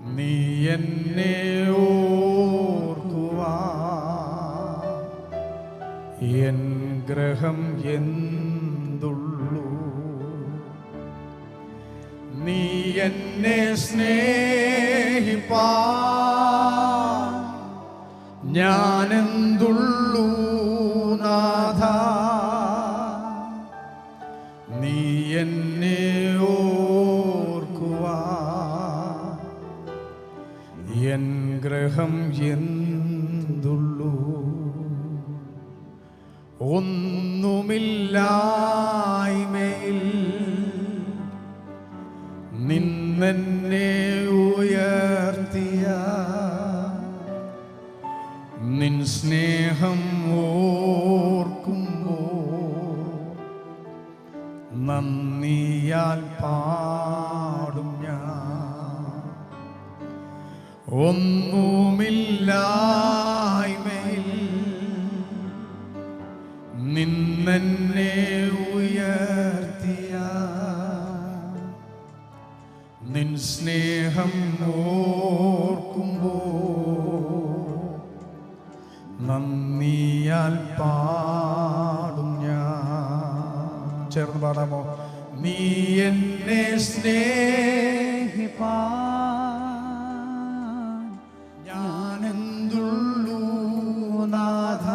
നീ എന്നെ ഓർക്കുവാ എൻ ഗ്രഹം എന്തുള്ളൂ. നീ എന്നെ സ്നേഹിപ്പാ ഞാനെന്തുള്ളൂ നാഥ. നീ എന്നെ ഓർക്കുവാ എൻ ഗ്രഹം എന്തുള്ളൂ. ഒന്നുമില്ലായ്മയിൽ നിന്നെന്നെ ഉയർത്തിയ നിൻ സ്നേഹം ഓർക്കുമ്പോ നന്ദിയാൽ പാടും ഞാൻ. ഒന്നുമില്ലായ്മയിൽ നിന്നെന്നെ ഉയർത്തിയ നിൻ സ്നേഹം ഓർക്കുമ്പോ നന്ദിയാൽ പാടും ഞാൻ. ചേർന്ന് പാടാമോ? നീ എന്നെ സ്നേഹിപ്പാ ഞാനെന്തുള്ളൂ നാഥ.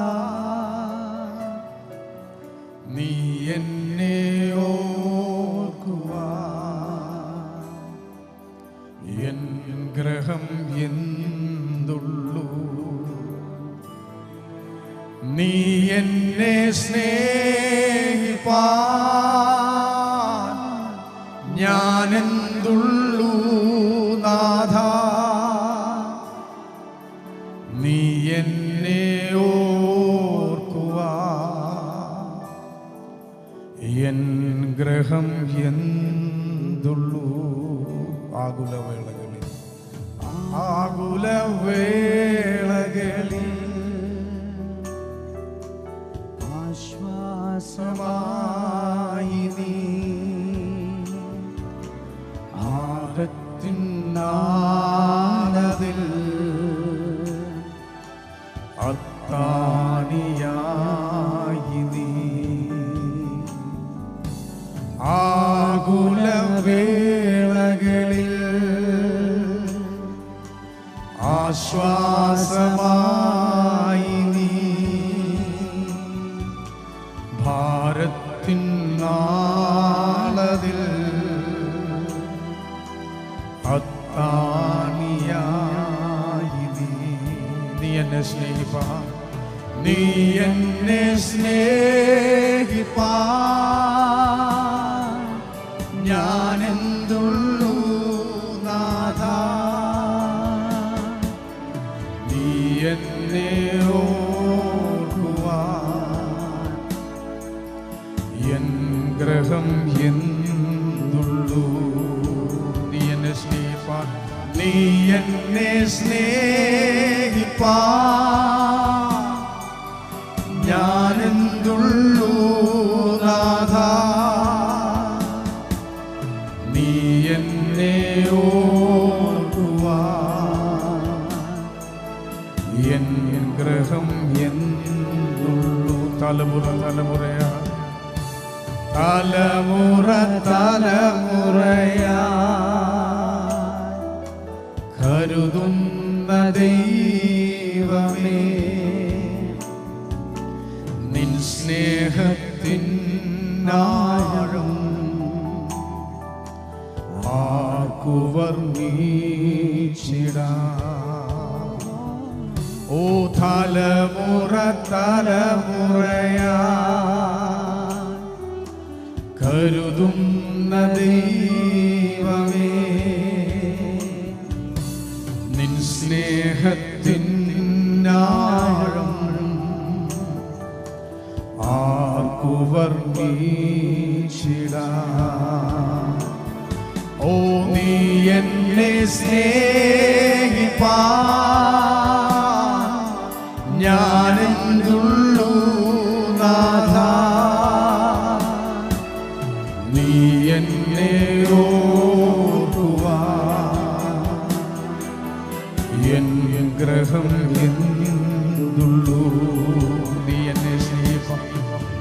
നീ എന്നെ ഓർക്കുവാ എൻ ഗ്രഹം എന്തുള്ളൂ. നീ എന്നെ സ്നേഹിപ്പാ ഞാനെന്തുള്ളൂ നാഥ. നീ എന്നെ ഓർക്കുവാ എൻ ഗ്രഹം എന്തുള്ളൂ. ആകുലവേളകളിൽ ആശ്വാസമായി നീ ആപത്തിനാലതിൽ അത്താണിയായി നീ. ആകുലവേളകളിൽ ആശ്വാസമായി നീ ഭാരത്തിൻ നാളതിൽ അത്താണിയായി നീ. നീ എന്നെ സ്നേഹിപ്പാ നീ എന്നെ സ്നേഹിപ്പാ ഞാനെന്തുള്ളൂ നാഥ. നീ എന്നെ ഓർക്കുവാ എൻ ഗ്രഹം എന്തുള്ളൂ. നീ എന്നെ സ്നേഹിപ്പാ നീ എന്നെ സ്നേഹിപ്പാ ഞാനെന്തുള്ളൂ നാഥ. നീ എന്നെ ഓർക്കുവാ എൻ ഗ്രഹം എന്തുള്ളൂ. തലമുറ തലമുറയാ തലമുറ തലമുറയാ കരുതുന്ന ദൈവമേ നിൻ സ്നേഹത്തിൻ ആഴം ആർക്കു വർണ്ണിച്ചിടാം. ഓ തലമുറ തലമുറയാ കരുതുന്ന ദൈവമേ നിൻ സ്നേഹത്തിൻ ആഴം ആർക്കു വർണ്ണിച്ചിടാം. ഓ നീ എന്നെ സ്നേഹിപ്പാ ഞാനെന്തുള്ളൂ നാഥ. നീ എന്നെ ഓർക്കുവാ അനുഗ്രഹം എന്തുള്ളൂ. നീ എന്നെ സ്നേഹിപ്പാൻ,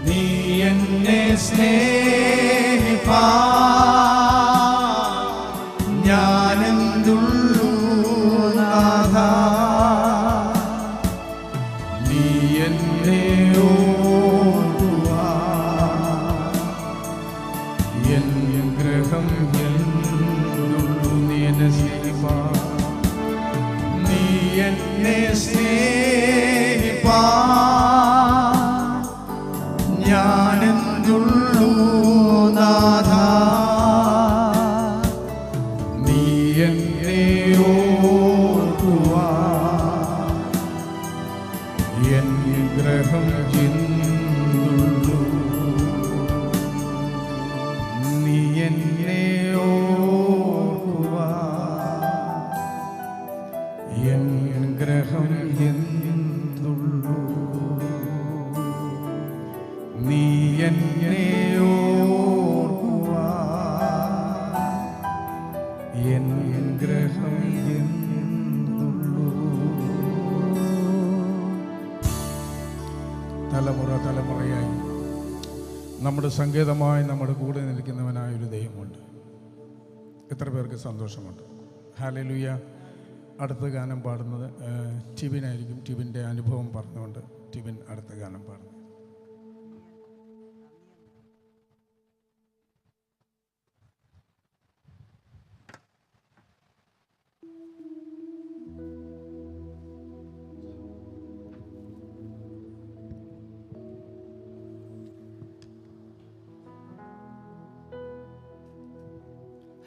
നീ എന്നെ സ്നേഹിപ്പാൻ ഞാനെന്തുള്ളൂ നാഥാ. നീ എന്നെ ഓർക്കുവാൻ എൻ ഗ്രഹം എന്തുള്ളൂ. നീ എന്നെ സ്നേഹിപ്പാൻ, നീ എന്നെ സ്നേഹിപ്പാൻ ഞാനെന്തുള്ളൂ നാഥാ. നീ എന്നെ ഓർക്കുവാൻ എൻ ഗ്രഹം എന്തുള്ളൂ. നീ എന്നെ ഓർക്കുവാൻ എൻ ഗ്രഹം എന്തുള്ളൂ. നീ എന്നെ ഓർക്കുവാൻ എൻ ഗ്രഹം എന്തുള്ളൂ. തലമുറ തലമുറയായി നമ്മുടെ സങ്കേതമായി നമ്മുടെ കൂടെ നിൽക്കുന്നവനായൊരു ദൈവമുണ്ട്. എത്ര പേർക്ക് സന്തോഷമുണ്ട്? ഹല്ലേലൂയ. അടുത്ത ഗാനം പാടുന്നത് ടിബിനായിരിക്കും. ടിബിൻ്റെ അനുഭവം പറഞ്ഞുകൊണ്ട് ടിബിൻ അടുത്ത ഗാനം പാടുന്നു.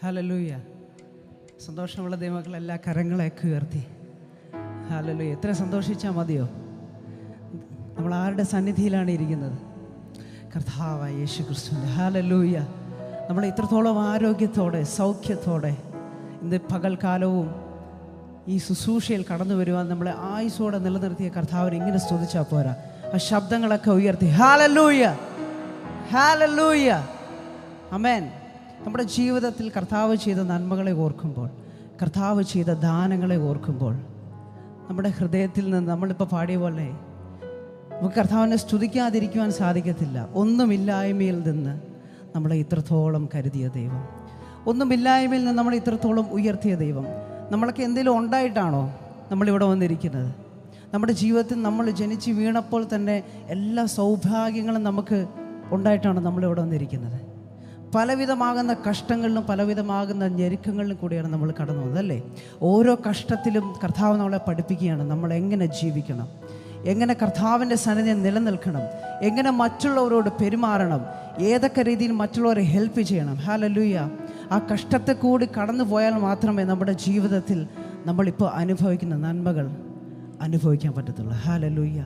ഹല്ലേലൂയ. സന്തോഷമുള്ള ദൈവമക്കൾ എല്ലാ കരങ്ങളെയൊക്കെ ഉയർത്തി ഹല്ലേലൂയ. എത്ര സന്തോഷിച്ചാൽ മതിയോ? നമ്മൾ ആരുടെ സന്നിധിയിലാണ് ഇരിക്കുന്നത്? കർത്താവായ യേശു ക്രിസ്തുവിൻ്റെ. ഹല്ലേലൂയ. നമ്മൾ ഇത്രത്തോളം ആരോഗ്യത്തോടെ സൗഖ്യത്തോടെ ഇന്ന് പകൽക്കാലവും ഈ ശുശ്രൂഷയിൽ കടന്നു വരുവാൻ നമ്മളെ ആയുസ്സോടെ നിലനിർത്തിയ കർത്താവിനെ ഇങ്ങനെ സ്തുതിച്ചാൽ പോരാ. ആ ശബ്ദങ്ങളൊക്കെ ഉയർത്തി ഹല്ലേലൂയ, ഹല്ലേലൂയ, ആമേൻ. നമ്മുടെ ജീവിതത്തിൽ കർത്താവ് ചെയ്ത നന്മകളെ ഓർക്കുമ്പോൾ, കർത്താവ് ചെയ്ത ദാനങ്ങളെ ഓർക്കുമ്പോൾ നമ്മുടെ ഹൃദയത്തിൽ നിന്ന് നമ്മളിപ്പോൾ പാടിയ പോലെ നമുക്ക് കർത്താവിനെ സ്തുതിക്കാതിരിക്കുവാൻ സാധിക്കത്തില്ല. ഒന്നുമില്ലായ്മയിൽ നിന്ന് നമ്മളെ ഇത്രത്തോളം കരുതിയ ദൈവം, ഒന്നുമില്ലായ്മയിൽ നിന്ന് നമ്മളെ ഇത്രത്തോളം ഉയർത്തിയ ദൈവം. നമ്മളൊക്കെ എന്തെങ്കിലും ഉണ്ടായിട്ടാണോ നമ്മളിവിടെ വന്നിരിക്കുന്നത്? നമ്മുടെ ജീവിതത്തിൽ നമ്മൾ ജനിച്ച് വീണപ്പോൾ തന്നെ എല്ലാ സൗഭാഗ്യങ്ങളും നമുക്ക് ഉണ്ടായിട്ടാണ് നമ്മളിവിടെ വന്നിരിക്കുന്നത്. പലവിധമാകുന്ന കഷ്ടങ്ങളിലും പലവിധമാകുന്ന ഞെരുക്കങ്ങളിലും കൂടിയാണ് നമ്മൾ കടന്നു വന്നത്, അല്ലേ? ഓരോ കഷ്ടത്തിലും കർത്താവ് നമ്മളെ പഠിപ്പിക്കുകയാണ് നമ്മൾ എങ്ങനെ ജീവിക്കണം, എങ്ങനെ കർത്താവിൻ്റെ സന്നിധിയിൽ നിലനിൽക്കണം, എങ്ങനെ മറ്റുള്ളവരോട് പെരുമാറണം, ഏതൊക്കെ രീതിയിൽ മറ്റുള്ളവരെ ഹെൽപ്പ് ചെയ്യണം. ഹല്ലേലൂയ. ആ കഷ്ടത്തെ കൂടി കടന്നു പോയാൽ മാത്രമേ നമ്മുടെ ജീവിതത്തിൽ നമ്മളിപ്പോൾ അനുഭവിക്കുന്ന നന്മകൾ അനുഭവിക്കാൻ പറ്റത്തുള്ളൂ. ഹല്ലേലൂയ.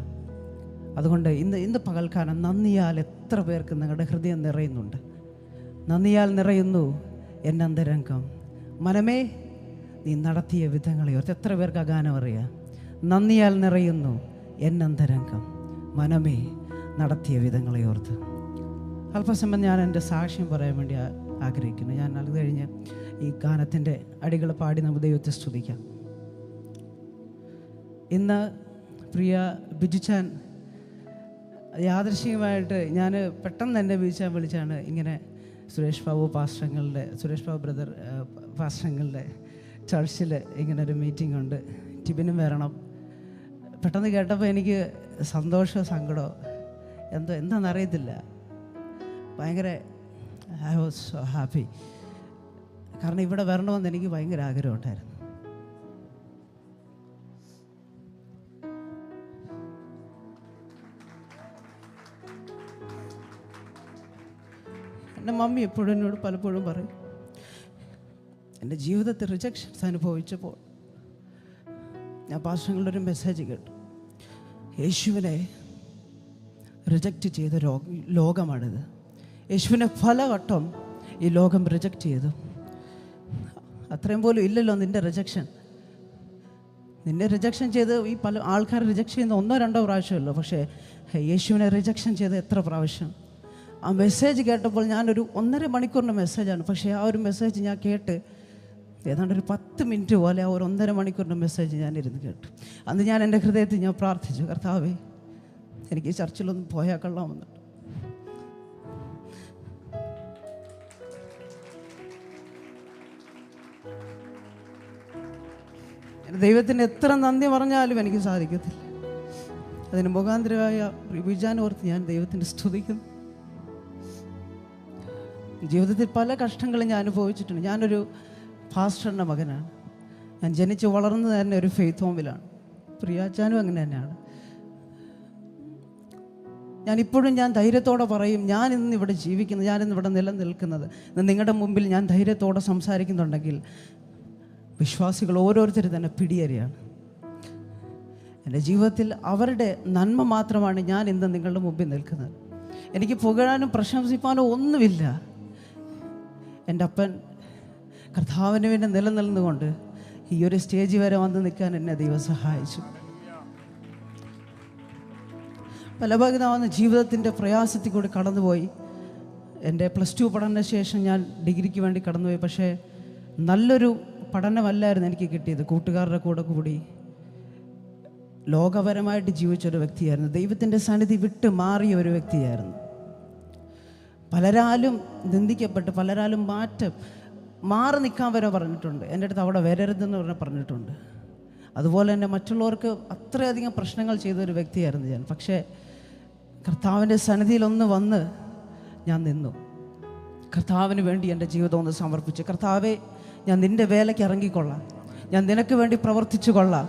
അതുകൊണ്ട് ഇന്ന് പകൽക്കാലം നന്ദിയാൽ എത്ര പേർക്ക് നിങ്ങളുടെ ഹൃദയം നിറയുന്നുണ്ട്? നന്ദിയാൽ നിറയുന്നു എൻ്റെ അന്തരംഗം. മനമേ നീ നടത്തിയ വിധങ്ങളെ ഓർത്ത്. എത്ര പേർക്ക് ആ ഗാനം അറിയാം? നന്ദിയാൽ നിറയുന്നു എൻ്റെ അന്തരംഗം, മനമേ നടത്തിയ വിധങ്ങളെ ഓർത്ത്. അല്പസമയം ഞാൻ എൻ്റെ സാക്ഷ്യം പറയാൻ വേണ്ടി ആഗ്രഹിക്കുന്നു. ഞാൻ അത് കഴിഞ്ഞ് ഈ ഗാനത്തിൻ്റെ അടികൾ പാടി നമുക്ക് ദൈവത്തെ സ്തുതിക്കാം. ഇന്ന് പ്രിയ ബിജുച്ചാൻ യാദൃശ്ചികമായിട്ട് ഞാൻ പെട്ടെന്ന് എന്നെ ബിജുച്ചാൻ വിളിച്ചാണ് ഇങ്ങനെ സുരേഷ് ബാബു ബ്രദർ പാസ്റ്റങ്ങളുടെ ചർച്ചിൽ ഇങ്ങനൊരു മീറ്റിംഗ് ഉണ്ട്, ടിബിനും വരണം. പെട്ടെന്ന് കേട്ടപ്പോൾ എനിക്ക് സന്തോഷമോ സങ്കടമോ എന്താണെന്നറിയത്തില്ല. ഭയങ്കര ഐ വാസ് സോ ഹാപ്പി. കാരണം ഇവിടെ വരണമെന്ന് എനിക്ക് ഭയങ്കര ആഗ്രഹമുണ്ടായിരുന്നു. എൻ്റെ മമ്മി എപ്പോഴും എന്നോട് പലപ്പോഴും പറയും, എൻ്റെ ജീവിതത്തിൽ റിജക്ഷൻസ് അനുഭവിച്ചപ്പോൾ ഞാൻ പാസ്റ്ററുകളുടെ ഒരു മെസ്സേജ് കേട്ടു. യേശുവിനെ റിജക്റ്റ് ചെയ്ത ലോകമാണിത്. യേശുവിനെ പലവട്ടം ഈ ലോകം റിജക്റ്റ് ചെയ്തു. അത്രയും പോലും ഇല്ലല്ലോ നിൻ്റെ റിജക്ഷൻ. നിന്നെ റിജക്ഷൻ ചെയ്ത് ഈ പല ആൾക്കാർ റിജക്റ്റ് ചെയ്യുന്ന 1-2 പ്രാവശ്യമല്ലോ, പക്ഷേ യേശുവിനെ റിജക്ഷൻ ചെയ്ത് എത്ര പ്രാവശ്യം. ആ മെസ്സേജ് കേട്ടപ്പോൾ ഞാനൊരു 1.5 മണിക്കൂറിൻ്റെ മെസ്സേജാണ്, പക്ഷേ ആ ഒരു മെസ്സേജ് ഞാൻ കേട്ട് ഏതാണ്ട് ഒരു 10 മിനിറ്റ് പോലെ ഒരു 1.5 മണിക്കൂറിൻ്റെ മെസ്സേജ് ഞാനിരുന്ന് കേട്ടു. അന്ന് ഞാൻ എൻ്റെ ഹൃദയത്തിൽ ഞാൻ പ്രാർത്ഥിച്ചു, കർത്താവേ എനിക്ക് ഈ ചർച്ചിലൊന്നും പോയാൽ കൊള്ളാമെന്നുണ്ട്. ദൈവത്തിന് എത്ര നന്ദി പറഞ്ഞാലും എനിക്ക് സാധിക്കത്തില്ല. അതിന് മുഖാന്തരമായ വിജാനോർത്ത് ഞാൻ ദൈവത്തിൻ്റെ സ്തുതിക്കുന്നു. ജീവിതത്തിൽ പല കഷ്ടങ്ങളും ഞാൻ അനുഭവിച്ചിട്ടുണ്ട്. ഞാനൊരു പാസ്റ്ററിൻ്റെ മകനാണ്. ഞാൻ ജനിച്ച് വളർന്നത് തന്നെ ഒരു ഫെയ്ത്ത് ഹോമിലാണ്. പ്രിയാച്ചാനും അങ്ങനെ തന്നെയാണ്. ഞാനിപ്പോഴും ഞാൻ ധൈര്യത്തോടെ പറയും, ഞാനിന്ന് ഇവിടെ ജീവിക്കുന്നത്, ഞാനിന്ന് ഇവിടെ നിലനിൽക്കുന്നത്, നിങ്ങളുടെ മുമ്പിൽ ഞാൻ ധൈര്യത്തോടെ സംസാരിക്കുന്നുണ്ടെങ്കിൽ വിശ്വാസികൾ ഓരോരുത്തർ തന്നെ പിടിയേറിയാണ്. എൻ്റെ ജീവിതത്തിൽ അവരുടെ നന്മ മാത്രമാണ് ഞാൻ ഇന്ന് നിങ്ങളുടെ മുമ്പിൽ നിൽക്കുന്നത്. എനിക്ക് പുകഴാനും പ്രശംസിപ്പാനോ ഒന്നുമില്ല. എൻ്റെ അപ്പൻ കർത്താവിന് വേണ്ടി നിലനിന്നുകൊണ്ട് ഈ ഒരു സ്റ്റേജ് വരെ വന്ന് നിൽക്കാൻ എന്നെ ദൈവം സഹായിച്ചു. പല ഭാഗത്താവുന്ന ജീവിതത്തിൻ്റെ പ്രയാസത്തിൽ കൂടി കടന്നുപോയി. എൻ്റെ +2 പഠന ശേഷം ഞാൻ ഡിഗ്രിക്ക് വേണ്ടി കടന്നുപോയി. പക്ഷേ നല്ലൊരു പഠനമല്ലായിരുന്നു എനിക്ക് കിട്ടിയത്. കൂട്ടുകാരുടെ കൂടെ കൂടി ലോകപരമായിട്ട് ജീവിച്ചൊരു വ്യക്തിയായിരുന്നു. ദൈവത്തിൻ്റെ സന്നിധി വിട്ട് മാറിയ ഒരു വ്യക്തിയായിരുന്നു. പലരാലും നിന്ദിക്കപ്പെട്ട്, പലരാലും മാറി നിൽക്കാൻ വരെ പറഞ്ഞിട്ടുണ്ട്. എൻ്റെ അടുത്ത് അവിടെ വരരുതെന്ന് പറഞ്ഞിട്ടുണ്ട്. അതുപോലെ തന്നെ മറ്റുള്ളവർക്ക് അത്രയധികം പ്രശ്നങ്ങൾ ചെയ്തൊരു വ്യക്തിയായിരുന്നു ഞാൻ. പക്ഷേ കർത്താവിൻ്റെ സന്നിധിയിലൊന്ന് വന്ന് ഞാൻ നിന്നു. കർത്താവിന് വേണ്ടി എൻ്റെ ജീവിതം ഒന്ന് സമർപ്പിച്ചു. കർത്താവേ, ഞാൻ നിൻ്റെ വേലയ്ക്ക് ഇറങ്ങിക്കൊള്ളാം, ഞാൻ നിനക്ക് വേണ്ടി പ്രവർത്തിച്ചു കൊള്ളാം,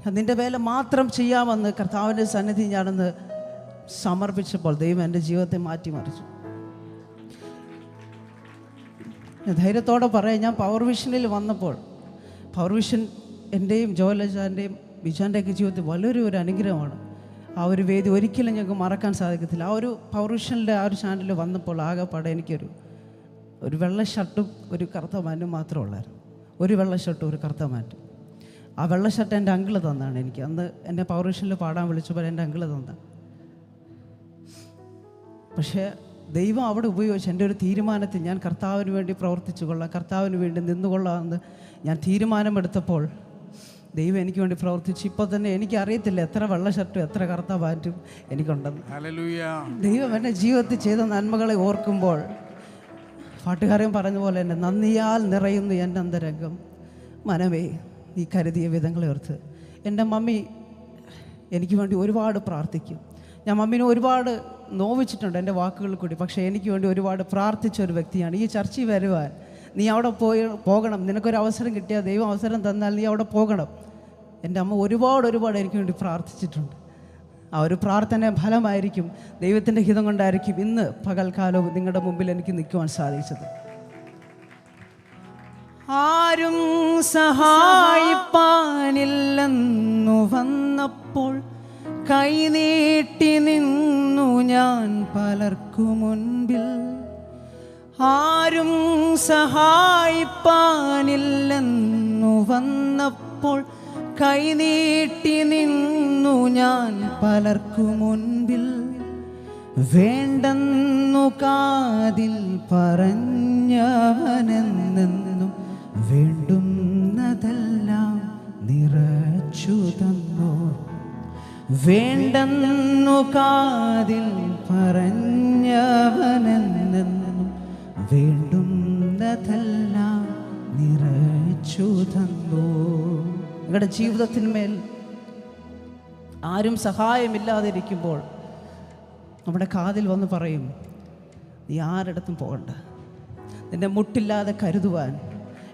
ഞാൻ നിൻ്റെ വേല മാത്രം ചെയ്യാമെന്ന് കർത്താവിൻ്റെ സന്നിധി ഞാനൊന്ന് സമർപ്പിച്ചപ്പോൾ ദൈവം എൻ്റെ ജീവിതത്തെ മാറ്റിമറിച്ചു. ഞാൻ ധൈര്യത്തോടെ പറയാം, ഞാൻ പവർ വിഷനിൽ വന്നപ്പോൾ, പവർ വിഷൻ എൻ്റെയും ജോലജാൻ്റെയും ബിജാൻ്റെയൊക്കെ ജീവിതത്തിൽ വലിയൊരു അനുഗ്രഹമാണ്. ആ ഒരു വേദി ഒരിക്കലും ഞങ്ങൾക്ക് മറക്കാൻ സാധിക്കത്തില്ല. ആ ഒരു പവർ വിഷനിലെ ആ ഒരു ചാനലിൽ വന്നപ്പോൾ ആകെപ്പാടെ എനിക്കൊരു വെള്ള ഷർട്ടും ഒരു കറുത്ത പാൻറ്റും മാത്രമേ ഉള്ളായിരുന്നു. ഒരു വെള്ള ഷർട്ടും ഒരു കറുത്ത പാൻറ്റും. ആ വെള്ള ഷർട്ട് എൻ്റെ അങ്കിള് തന്നാണ് എനിക്ക്. അന്ന് എന്നെ പവർ വിഷനിൽ പാടാൻ വിളിച്ചപ്പോൾ എൻ്റെ അങ്കിള് തന്ന. പക്ഷേ ദൈവം അവിടെ ഉപയോഗിച്ച് എൻ്റെ ഒരു തീരുമാനത്തിൽ ഞാൻ കർത്താവിന് വേണ്ടി പ്രവർത്തിച്ചു കൊള്ളാം, കർത്താവിന് വേണ്ടി നിന്നുകൊള്ളാമെന്ന് ഞാൻ തീരുമാനമെടുത്തപ്പോൾ ദൈവം എനിക്ക് വേണ്ടി പ്രവർത്തിച്ചു. ഇപ്പോൾ തന്നെ എനിക്കറിയത്തില്ല എത്ര വെള്ള ഷർട്ടും എത്ര കറുത്ത പാൻറ്റും എനിക്കുണ്ടെന്ന്. ദൈവം എൻ്റെ ജീവിതത്തിൽ ചെയ്ത നന്മകളെ ഓർക്കുമ്പോൾ പാട്ടുകാരൻ പറഞ്ഞ പോലെ തന്നെ നന്ദിയാൽ നിറയുന്നു എൻ്റെ അന്തരംഗം, മനമേ നീ കരുതിയ വിധങ്ങളെ ഓർത്ത്. എൻ്റെ മമ്മി എനിക്ക് വേണ്ടി ഒരുപാട് പ്രാർത്ഥിക്കും. ഞാൻ മമ്മീനെ ഒരുപാട് നോവിച്ചിട്ടുണ്ട് എൻ്റെ വാക്കുകളിൽ കൂടി. പക്ഷേ എനിക്ക് വേണ്ടി ഒരുപാട് പ്രാർത്ഥിച്ച ഒരു വ്യക്തിയാണ്. ഈ ചർച്ചയിൽ വരുവാൻ നീ അവിടെ പോകണം, നിനക്കൊരു അവസരം കിട്ടിയാൽ, ദൈവം അവസരം തന്നാൽ നീ അവിടെ പോകണം. എൻ്റെ അമ്മ ഒരുപാട് എനിക്ക് വേണ്ടി പ്രാർത്ഥിച്ചിട്ടുണ്ട്. ആ ഒരു പ്രാർത്ഥന ഫലമായിരിക്കും, ദൈവത്തിൻ്റെ ഹിതം കൊണ്ടായിരിക്കും ഇന്ന് പകൽക്കാലവും നിങ്ങളുടെ മുമ്പിൽ എനിക്ക് നിൽക്കുവാൻ സാധിച്ചത്. ആരും സഹായിപ്പാനില്ലെന്നു വന്നപ്പോൾ കൈനീട്ടി നിന്നു ഞാൻ പലർക്കു മുൻപിൽ. ആരും സഹായിപ്പാനില്ലെന്നു വന്നപ്പോൾ കൈനീട്ടി നിന്നു ഞാൻ പലർക്കു മുൻപിൽ. വേണ്ടെന്നു കാതിൽ പറഞ്ഞവനെന്നെന്നും വേണ്ടുന്നതെല്ലാം നിറച്ചു തന്നു. വേണ്ടെന്നു കാതിൽ പറഞ്ഞവനെന്നെന്നും വേണ്ടുന്നതെല്ലാം നിറച്ചു തന്നു. നിങ്ങളുടെ ജീവിതത്തിന്മേൽ ആരും സഹായമില്ലാതിരിക്കുമ്പോൾ നമ്മുടെ കാതിൽ വന്ന് പറയും, നീ ആരിടത്തും പോകണ്ട, നിന്നെ മുട്ടില്ലാതെ കരുതുവാൻ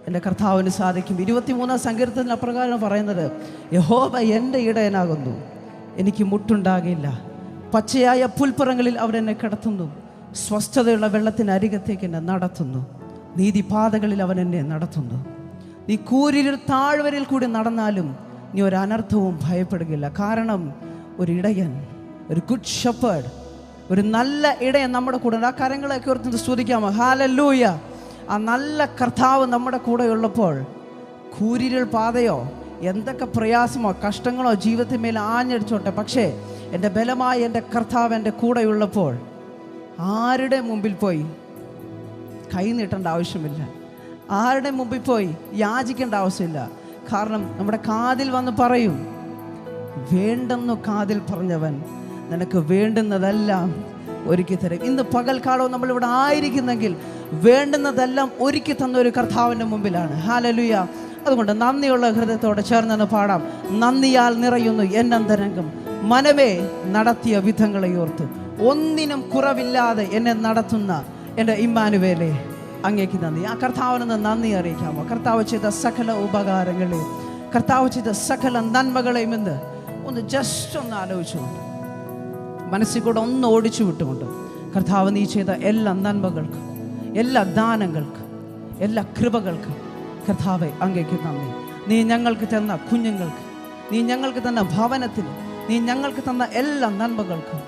എൻ്റെ കർത്താവിന് സാധിക്കും. 23-ാം സങ്കീർത്തനത്തിൽ അപ്രകാരം പറയുന്നത്, യഹോവ എൻ്റെ ഇടയനാകുന്നു, എനിക്ക് മുട്ടുണ്ടാകില്ല. പച്ചയായ പുൽപ്പുറങ്ങളിൽ അവൻ എന്നെ കിടത്തുന്നു, സ്വസ്ഥതയുള്ള വെള്ളത്തിനരികത്തേക്ക് എന്നെ നടത്തുന്നു, നീതിപാതകളിൽ അവൻ എന്നെ നടത്തുന്നു. നീ കൂരിരുൾ താഴ്വരയിൽ കൂടി നടന്നാലും നീ ഒരു അനർത്ഥവും ഭയപ്പെടുകയില്ല. കാരണം ഒരു ഇടയൻ, ഒരു ഗുഡ് ഷെപ്പേർഡ്, ഒരു നല്ല ഇടയൻ നമ്മുടെ കൂടെ. ആ കരങ്ങളൊക്കെ ഓർത്ത് സ്തുതിക്കാമോ? ഹല്ലേലൂയ. ആ നല്ല കർത്താവ് നമ്മുടെ കൂടെ ഉള്ളപ്പോൾ കൂരിരുൾ പാതയോ എന്തൊക്കെ പ്രയാസമോ കഷ്ടങ്ങളോ ജീവിതത്തിന്മേൽ ആഞ്ഞടിച്ചോട്ടെ, പക്ഷേ എൻ്റെ ബലമായ എൻ്റെ കർത്താവ് എൻ്റെ കൂടെയുള്ളപ്പോൾ ആരുടെ മുമ്പിൽ പോയി കൈ നീട്ടേണ്ട ആവശ്യമില്ല. ആരുടെ മുമ്പിൽ പോയി യാചിക്കേണ്ട ആവശ്യമില്ല. കാരണം നമ്മുടെ കാതിൽ വന്ന് പറയും. വേണ്ടെന്നു കാതിൽ പറഞ്ഞവൻ നിനക്ക് വേണ്ടുന്നതെല്ലാം ഒരുക്കി തരും. ഇന്ന് പകൽക്കാലവും നമ്മളിവിടെ ആയിരിക്കുന്നെങ്കിൽ വേണ്ടുന്നതെല്ലാം ഒരുക്കി തന്ന ഒരു കർത്താവിൻ്റെ മുമ്പിലാണ്. ഹല്ലേലൂയ. അതുകൊണ്ട് നന്ദിയുള്ള ഹൃദയത്തോടെ ചേർന്നെന്ന് പാടാം. നന്ദിയാൽ നിറയുന്നു എന്നന്തരംഗം, മനമേ നടത്തിയ വിധങ്ങളെ ഓർത്ത്. ഒന്നിനും കുറവില്ലാതെ എന്നെ നടത്തുന്ന എൻ്റെ ഇമ്മാനുവേലേ, അങ്ങേക്ക് നന്ദി. ആ കർത്താവിനൊന്ന് നന്ദി അറിയിക്കാമോ? കർത്താവ് ചെയ്ത സകല ഉപകാരങ്ങളെയും, കർത്താവ് ചെയ്ത സകല നന്മകളെയും എന്ന് ഒന്ന് ജസ്റ്റ് ഒന്ന് ആലോചിച്ചുകൊണ്ട്, മനസ്സിൽ കൂടെ ഒന്ന് ഓടിച്ചു വിട്ടുകൊണ്ട്, കർത്താവ് നീ ചെയ്ത എല്ലാ നന്മകൾക്കും, എല്ലാ ദാനങ്ങൾക്കും, എല്ലാ കൃപകൾക്കും കർത്താവെ അങ്ങേക്ക് നന്ദി. നീ ഞങ്ങൾക്ക് തന്ന കുഞ്ഞുങ്ങൾക്ക്, നീ ഞങ്ങൾക്ക് തന്ന ഭവനത്തിന്, നീ ഞങ്ങൾക്ക് തന്ന എല്ലാ നന്മകൾക്കും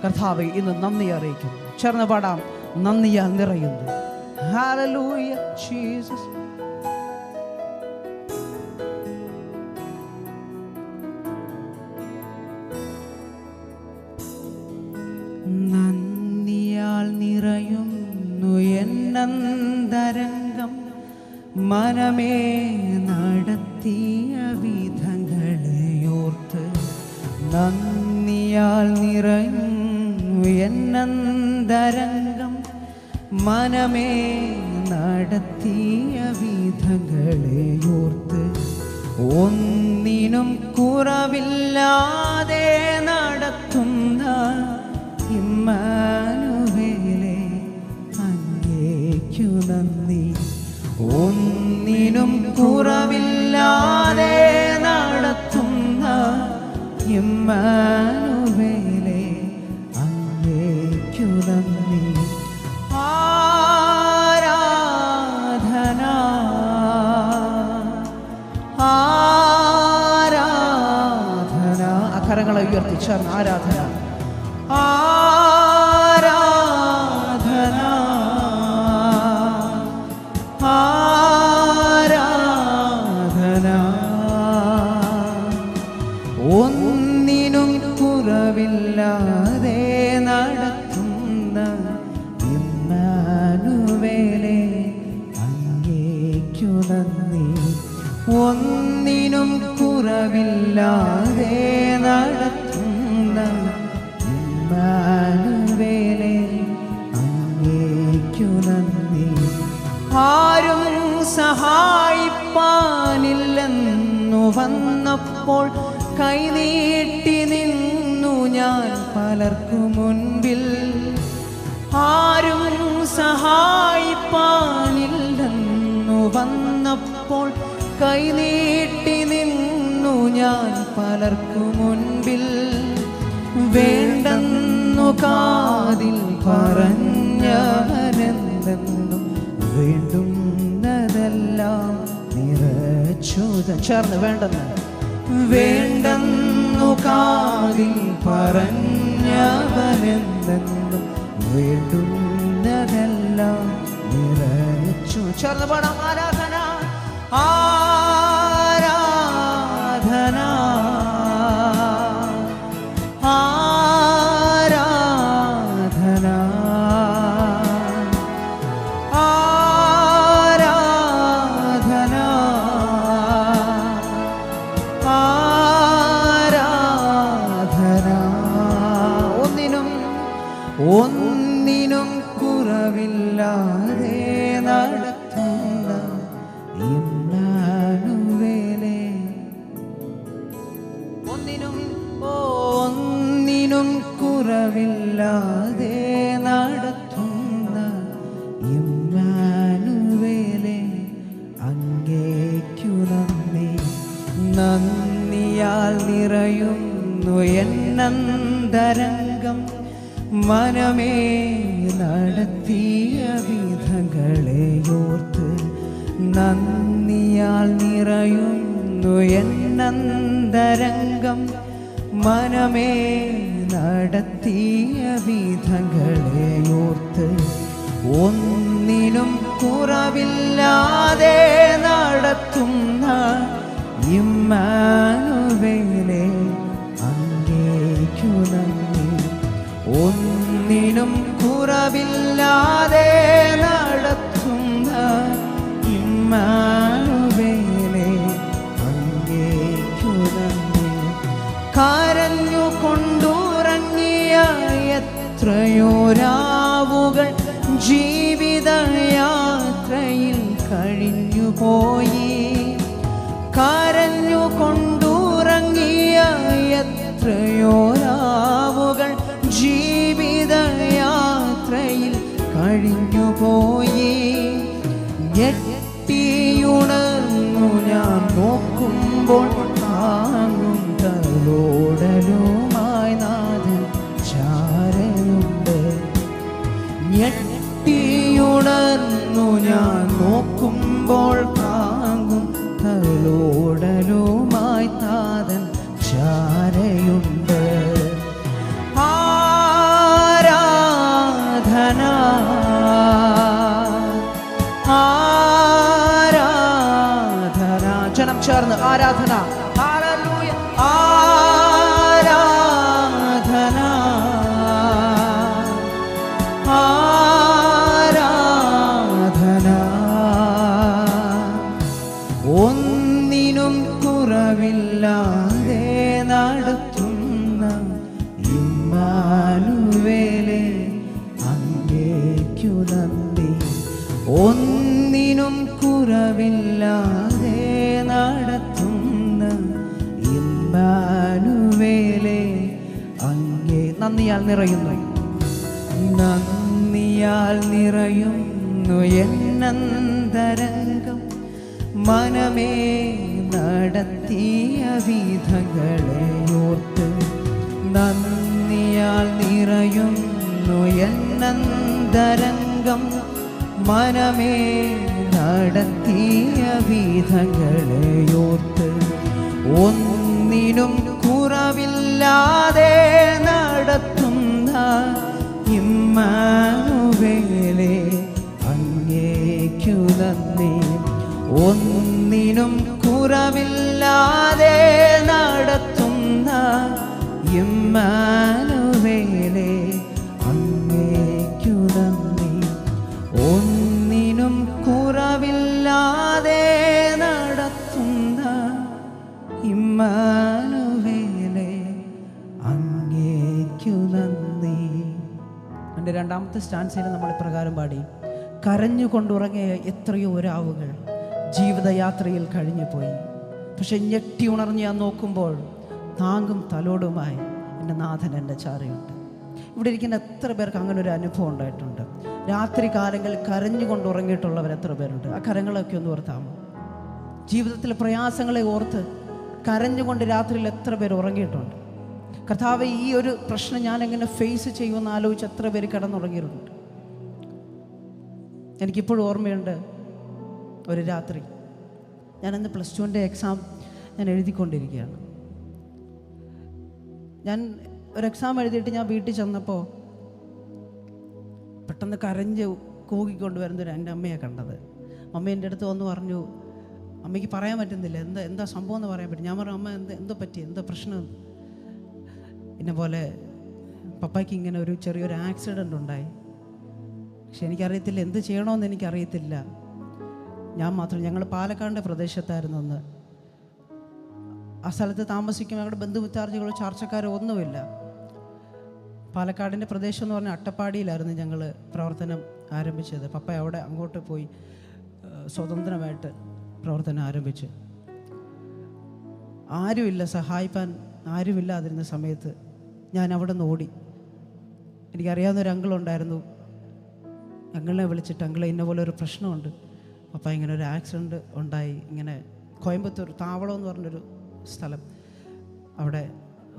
കർത്താവെ ഇന്ന് നന്ദി അറിയിക്കുന്നു. ചേർന്ന് പാടാം. നന്ദിയാൽ നിറയുന്നു. Hallelujah Jesus. നന്ദിയാൽ നിറയുന്നു എന്നന്തരംഗം, മനമേ നടത്തിയ വിധങ്ങളെയോർത്ത്. നന്ദിയാൽ നിറയുന്നു എന്നന്തരംഗം, മനമേ നടത്തിയ വിധങ്ങളെയോർത്ത്. ഒന്നിനും കുറവില്ലാതെ നടത്തുന്ന ഇമ്മാനുവേലേ, അങ്ങേക്കു നന്ദി. ഒന്നിനും കുറവില്ലാതെ നടത്തുന്ന ഇമ്മാനുവേലേ, അങ്ങേക്കു നന്ദി. ആരാധന ആരാധന. അക്കരങ്ങളെ ഉയർത്തിച്ചേർന്ന് ആരാധന ആരാധന ആരാധന. ഒന്നിനും കുറവില്ലാതെ നടത്തുന്ന ഇമ്മാനുവേലേ, അങ്ങേക്കു നന്ദി. ഒന്നിനും കുറവില്ലാതെ നടത്തുന്ന ഇമ്മാനുവേലേ, അങ്ങേക്കു നന്ദി. ആരും സഹായിപ്പാനില്ലെന്നു വന്നപ്പോൾ കൈനീട്ടി നിന്നു ഞാൻ പലർക്കു മുൻപിൽ. ആരും സഹായിപ്പാനില്ലെന്നു വന്നപ്പോൾ കൈനീട്ടി നിന്നു ഞാൻ പലർക്കു മുൻപിൽ. വേണ്ടെന്നു കാതിൽ പറഞ്ഞവനെന്തെന്നും വേണ്ടുന്നതെല്ലാം നിറച്ചു. ചേർന്ന് വേണ്ടെന്ന്. വേണ്ടെന്നു കാതിൽ പറഞ്ഞവനെന്തെന്നും വേണ്ടുന്നതെല്ലാം നിറച്ചു. ചേർന്ന് പാടാം. ആരാധന ആരാധന ആരാധന ആരാധന ആരാധന. ഒന്നിനും കുറവില്ലാതെ നടത്തുന്ന ഇമ്മാനുവേലേ, ഒന്നിനും കുറവില്ലാതെ നടത്തുന്ന ഇമ്മാനുവേലേ, അങ്ങേക്കു നന്ദി. നന്ദിയാൽ നിറയുന്നു എന്നന്തരംഗം, മനമേ നടത്തിയ വിധങ്ങളെയോർത്ത്. നന്ദിയാൽ നിറയുന്നു എന്നന്തരംഗം, മനമേ നടത്തിയ വിധങ്ങളെയോർത്ത്. ഒന്നിനും കുറവില്ലാതെ നടത്തുന്ന ഇമ്മാനുവേലേ, അങ്ങേക്കു നന്ദി. ഒന്നിനും കുറവില്ലാതെ നടത്തുന്ന ഇമ്മാനുവേലേ അങ്ങേക്കു നന്ദി. കരഞ്ഞുകൊണ്ടുറങ്ങിയ എത്രയോ രാവുകൾ ജീവിതയാത്രയിൽ കഴിഞ്ഞുപോയി. കരഞ്ഞുകൊണ്ടുറങ്ങിയ എത്രയോ രാവുകൾ ജീവിതയാത്രയിൽ കഴിഞ്ഞുപോയി. ഞെട്ടിയുണർന്നു ഞാൻ നോക്കുമ്പോൾ താങ്ങും തലോടലുമായി നാഥൻ ചാരയുണ്ട്. ഞെട്ടിയുണർന്നു ഞാൻ നോക്കുമ്പോൾ താങ്ങും തലോടലുമായി നാഥൻ ചാരയുണ്ട്. ആരാധന ആരാധന, ജനം ചേർന്ന് ആരാധന. ഹല്ലേലൂയ. ആരാധന ആരാധന. ഒന്നിനും കുറവില്ലാതെ നടത്തുന്ന ഇമ്മാനുവേലേ അങ്ങേക്കു നന്ദി. ഒന്നിനും കുറവില്ലാതെ നടത്തുന്ന ഇമ്മാനുവേലേ അങ്ങേ. നന്ദിയാൽ നിറയുന്നു, നന്ദിയാൽ നിറയുന്നു എന്നന്തരംഗം. മനമേ നടത്തിയ വിധങ്ങളെ ഓർത്ത്. നന്ദിയാൽ നിറയുന്നു എന്നന്തരംഗം. മനമേ നടത്തിയ വിധങ്ങളെ ഓർത്ത്. ഒന്നിനും കുറവില്ലാതെ നടത്തുന്ന ഇമ്മാനുവേലേ അങ്ങേക്കു നന്ദി. ഒന്നിനും കുറവില്ലാതെ നടത്തുന്ന ഇമ്മാനുവേലേ അങ്ങേക്കു നന്ദി. ഒന്നിനും കുറവില്ലാതെ നടത്തുന്ന ഇമ്മാനുവേലേ അങ്ങേക്കു നന്ദി. എൻ്റെ രണ്ടാമത്തെ സ്റ്റാൻസിൽ നമ്മൾ ഇപ്രകാരം പാടി. കരഞ്ഞുകൊണ്ടുറങ്ങിയ എത്രയോ രാവുകൾ ജീവിതയാത്രയിൽ കഴിഞ്ഞു പോയി. പക്ഷെ ഞെട്ടി ഉണർന്ന് ഞാൻ നോക്കുമ്പോൾ താങ്ങും തലോടുമായി എൻ്റെ നാഥൻ എൻ്റെ ചാരയുണ്ട്. ഇവിടെ ഇരിക്കുന്ന എത്ര പേർക്ക് അങ്ങനെ ഒരു അനുഭവം ഉണ്ടായിട്ടുണ്ട്? രാത്രി കാലങ്ങളിൽ കരഞ്ഞുകൊണ്ടുറങ്ങിയിട്ടുള്ളവർ എത്ര പേരുണ്ട്? ആ കരങ്ങളൊക്കെ ഒന്ന് ഓർത്താമോ? ജീവിതത്തിലെ പ്രയാസങ്ങളെ ഓർത്ത് കരഞ്ഞുകൊണ്ട് രാത്രിയിൽ എത്ര പേർ ഉറങ്ങിയിട്ടുണ്ട്? കർത്താവേ, ഈ ഒരു പ്രശ്നം ഞാൻ എങ്ങനെ ഫേസ് ചെയ്യുമെന്ന് ആലോചിച്ച് എത്ര പേര് കിടന്നുറങ്ങിയിട്ടുണ്ട്? എനിക്കിപ്പോഴും ഓർമ്മയുണ്ട്, ഒരു രാത്രി ഞാനന്ന് +2 എക്സാം ഞാൻ എഴുതിക്കൊണ്ടിരിക്കുകയാണ്. ഞാൻ ഒരു എക്സാം എഴുതിയിട്ട് ഞാൻ വീട്ടിൽ ചെന്നപ്പോൾ പെട്ടെന്ന് കരഞ്ഞ് കൂകിക്കൊണ്ട് വരുന്നൊരു എൻ്റെ അമ്മയെ കണ്ടത്. അമ്മ എൻ്റെ അടുത്ത് വന്ന് പറഞ്ഞു, അമ്മയ്ക്ക് പറയാൻ പറ്റുന്നില്ല എന്താ സംഭവം എന്ന് പറയാൻ പറ്റും. ഞാൻ പറഞ്ഞു, അമ്മ എന്തോ പറ്റി, എന്താ പ്രശ്നം? എന്നെ പോലെ പപ്പായ്ക്ക് ഇങ്ങനെ ഒരു ചെറിയൊരു ആക്സിഡൻ്റ് ഉണ്ടായി. പക്ഷെ എനിക്കറിയത്തില്ല എന്ത് ചെയ്യണമെന്ന് എനിക്കറിയത്തില്ല. ഞങ്ങൾ പാലക്കാടിൻ്റെ പ്രദേശത്തായിരുന്നു അന്ന്. ആ സ്ഥലത്ത് താമസിക്കും. ഞങ്ങളുടെ ബന്ധുമിത്രാദികളോ ചാർച്ചക്കാരോ ഒന്നുമില്ല. പാലക്കാടിൻ്റെ പ്രദേശം എന്ന് പറഞ്ഞാൽ അട്ടപ്പാടിയിലായിരുന്നു ഞങ്ങൾ പ്രവർത്തനം ആരംഭിച്ചത്. പപ്പ അവിടെ അങ്ങോട്ട് പോയി സ്വതന്ത്രമായിട്ട് പ്രവർത്തനം ആരംഭിച്ചു. ആരുമില്ല, സഹായിപ്പാൻ ആരുമില്ലാതിരുന്ന സമയത്ത് ഞാൻ അവിടെ നിന്ന് ഓടി. എനിക്കറിയാവുന്നൊരു അങ്കിളുണ്ടായിരുന്നു. അങ്കിളിനെ വിളിച്ചിട്ട്, അങ്കിളെ ഇന്ന പോലെ ഒരു പ്രശ്നമുണ്ട്, പപ്പ ഇങ്ങനെ ഒരു ആക്സിഡൻറ്റ് ഉണ്ടായി, ഇങ്ങനെ കോയമ്പത്തൂർ താവളം എന്ന് പറഞ്ഞൊരു സ്ഥലം, അവിടെ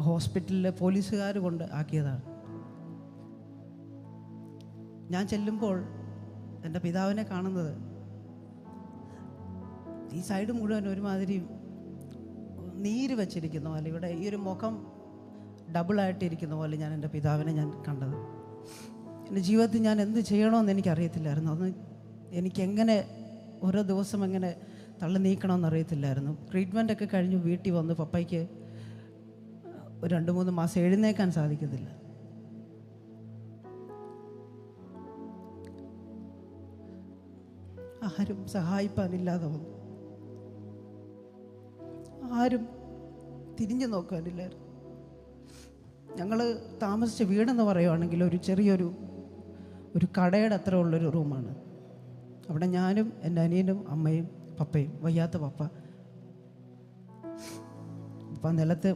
ഹോസ്പിറ്റലിൽ പോലീസുകാർ കൊണ്ട് ആക്കിയതാണ്. ഞാൻ ചെല്ലുമ്പോൾ എൻ്റെ പിതാവിനെ കാണുന്നത് ഈ സൈഡ് മുഴുവൻ ഒരുമാതിരി നീര് വെച്ചിരിക്കുന്ന പോലെ, ഇവിടെ ഈ ഒരു മുഖം ഡബിളായിട്ടിരിക്കുന്ന പോലെ ഞാൻ എൻ്റെ പിതാവിനെ ഞാൻ കണ്ടത്. എൻ്റെ ജീവിതത്തിൽ ഞാൻ എന്ത് ചെയ്യണമെന്ന് എനിക്കറിയത്തില്ലായിരുന്നു. അന്ന് എനിക്കെങ്ങനെ ഓരോ ദിവസം എങ്ങനെ തള്ളി നീക്കണമെന്ന് അറിയത്തില്ലായിരുന്നു. ട്രീറ്റ്മെൻറ്റൊക്കെ കഴിഞ്ഞ് വീട്ടിൽ വന്ന് പപ്പയ്ക്ക് ഒരു 2-3 മാസം എഴുന്നേക്കാൻ സാധിക്കത്തില്ല. ആരും സഹായിപ്പാനില്ലാതെ വന്നു. ആരും തിരിഞ്ഞു നോക്കാനില്ലായിരുന്നു. ഞങ്ങൾ താമസിച്ച വീടെന്ന് പറയുവാണെങ്കിൽ ഒരു ചെറിയൊരു കടയുടെ അത്ര ഉള്ളൊരു റൂമാണ്. അവിടെ ഞാനും എൻ്റെ അനിയനും അമ്മയും പപ്പയും, വയ്യാത്ത പപ്പ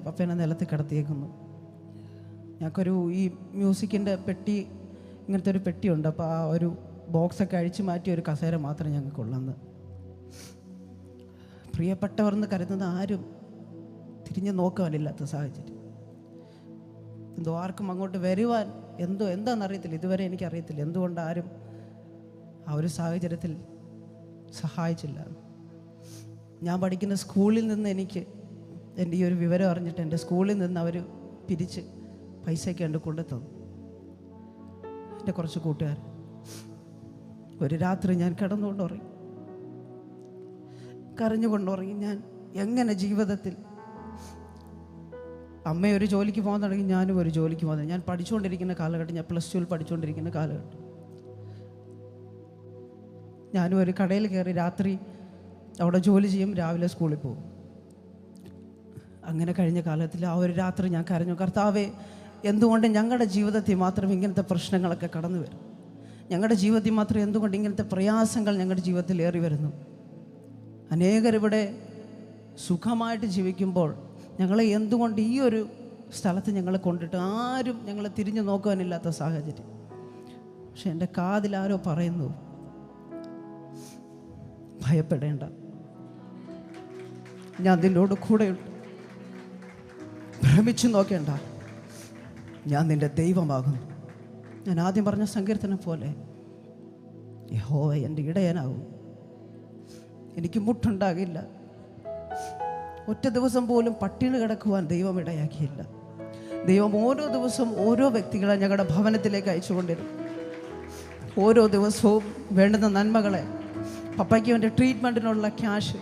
പപ്പേനെ നിലത്ത് കിടത്തിയേക്കുന്നു. ഞങ്ങൾക്കൊരു ഈ മ്യൂസിക്കിൻ്റെ പെട്ടി, ഇങ്ങനത്തെ ഒരു പെട്ടിയുണ്ട്. അപ്പോൾ ആ ഒരു ബോക്സൊക്കെ അഴിച്ചു മാറ്റിയ ഒരു കസേര മാത്രമേ ഞങ്ങൾക്കുള്ളന്ന്. പ്രിയപ്പെട്ടവർന്ന് കരുതുന്ന ആരും തിരിഞ്ഞു നോക്കാനില്ലാത്ത സാഹചര്യം. എന്തോ ആർക്കും അങ്ങോട്ട് വരുവാൻ എന്താണെന്നറിയത്തില്ല. ഇതുവരെ എനിക്കറിയത്തില്ല എന്തുകൊണ്ട് ആരും ആ ഒരു സാഹചര്യത്തിൽ സഹായിച്ചില്ല. ഞാൻ പഠിക്കുന്ന സ്കൂളിൽ നിന്ന് എനിക്ക് എൻ്റെ ഈ ഒരു വിവരം അറിഞ്ഞിട്ട് എൻ്റെ സ്കൂളിൽ നിന്ന് അവർ പിരിച്ച് പൈസയൊക്കെ ഉണ്ട് കൊണ്ടുതന്നു. എൻ്റെ കുറച്ച് കൂട്ടുകാർ. ഒരു രാത്രി ഞാൻ കിടന്നുകൊണ്ടുറങ്ങി, കരഞ്ഞുകൊണ്ടുറങ്ങി. ഞാൻ എങ്ങനെ ജീവിതത്തിൽ അമ്മ ഒരു ജോലിക്ക് പോകാൻ തുടങ്ങി, ഞാനും ഒരു ജോലിക്ക് പോകുന്നത്. ഞാൻ പഠിച്ചുകൊണ്ടിരിക്കുന്ന കാലഘട്ടം, ഞാൻ +2 പഠിച്ചുകൊണ്ടിരിക്കുന്ന കാലഘട്ടം. ഞാനും ഒരു കടയിൽ കയറി രാത്രി അവിടെ ജോലി ചെയ്യും, രാവിലെ സ്കൂളിൽ പോകും. അങ്ങനെ കഴിഞ്ഞ കാലത്തിൽ ആ ഒരു രാത്രി ഞാൻ കരഞ്ഞു, കർത്താവേ, എന്തുകൊണ്ട് ഞങ്ങളുടെ ജീവിതത്തിൽ മാത്രം ഇങ്ങനത്തെ പ്രശ്നങ്ങളൊക്കെ കടന്നു വരും? ഞങ്ങളുടെ ജീവിതത്തിൽ മാത്രം എന്തുകൊണ്ട് ഇങ്ങനത്തെ പ്രയാസങ്ങൾ ഞങ്ങളുടെ ജീവിതത്തിൽ ഏറി വരുന്നു? അനേകരിവിടെ സുഖമായിട്ട് ജീവിക്കുമ്പോൾ ഞങ്ങളെ എന്തുകൊണ്ട് ഈ ഒരു സ്ഥലത്ത് ഞങ്ങളെ കൊണ്ടിട്ട് ആരും ഞങ്ങളെ തിരിഞ്ഞു നോക്കാനില്ലാത്ത സാഹചര്യം? പക്ഷെ എൻ്റെ കാതിൽ ആരോ പറയുന്നു, ഭയപ്പെടേണ്ട, ഞാൻ നിന്നോട് കൂടെയുണ്ട്. ഭ്രമിച്ചു നോക്കേണ്ട, ഞാൻ നിൻ്റെ ദൈവമാകുന്നു. ഞാൻ ആദ്യം പറഞ്ഞ സങ്കീർത്തനം പോലെ യഹോവ എൻ്റെ ഇടയനാകും, എനിക്ക് മുട്ടുണ്ടാകില്ല. ഒറ്റ ദിവസം പോലും പട്ടിണി കിടക്കുവാൻ ദൈവം ഇടയാക്കിയില്ല. ദൈവം ഓരോ ദിവസവും ഓരോ വ്യക്തികളെ ഞങ്ങളുടെ ഭവനത്തിലേക്ക് അയച്ചുകൊണ്ടിരുന്നു. ഓരോ ദിവസവും വേണ്ടുന്ന നന്മകളെ, പപ്പയ്ക്ക് വേണ്ടി ട്രീറ്റ്മെൻറ്റിനുള്ള ക്യാഷ്,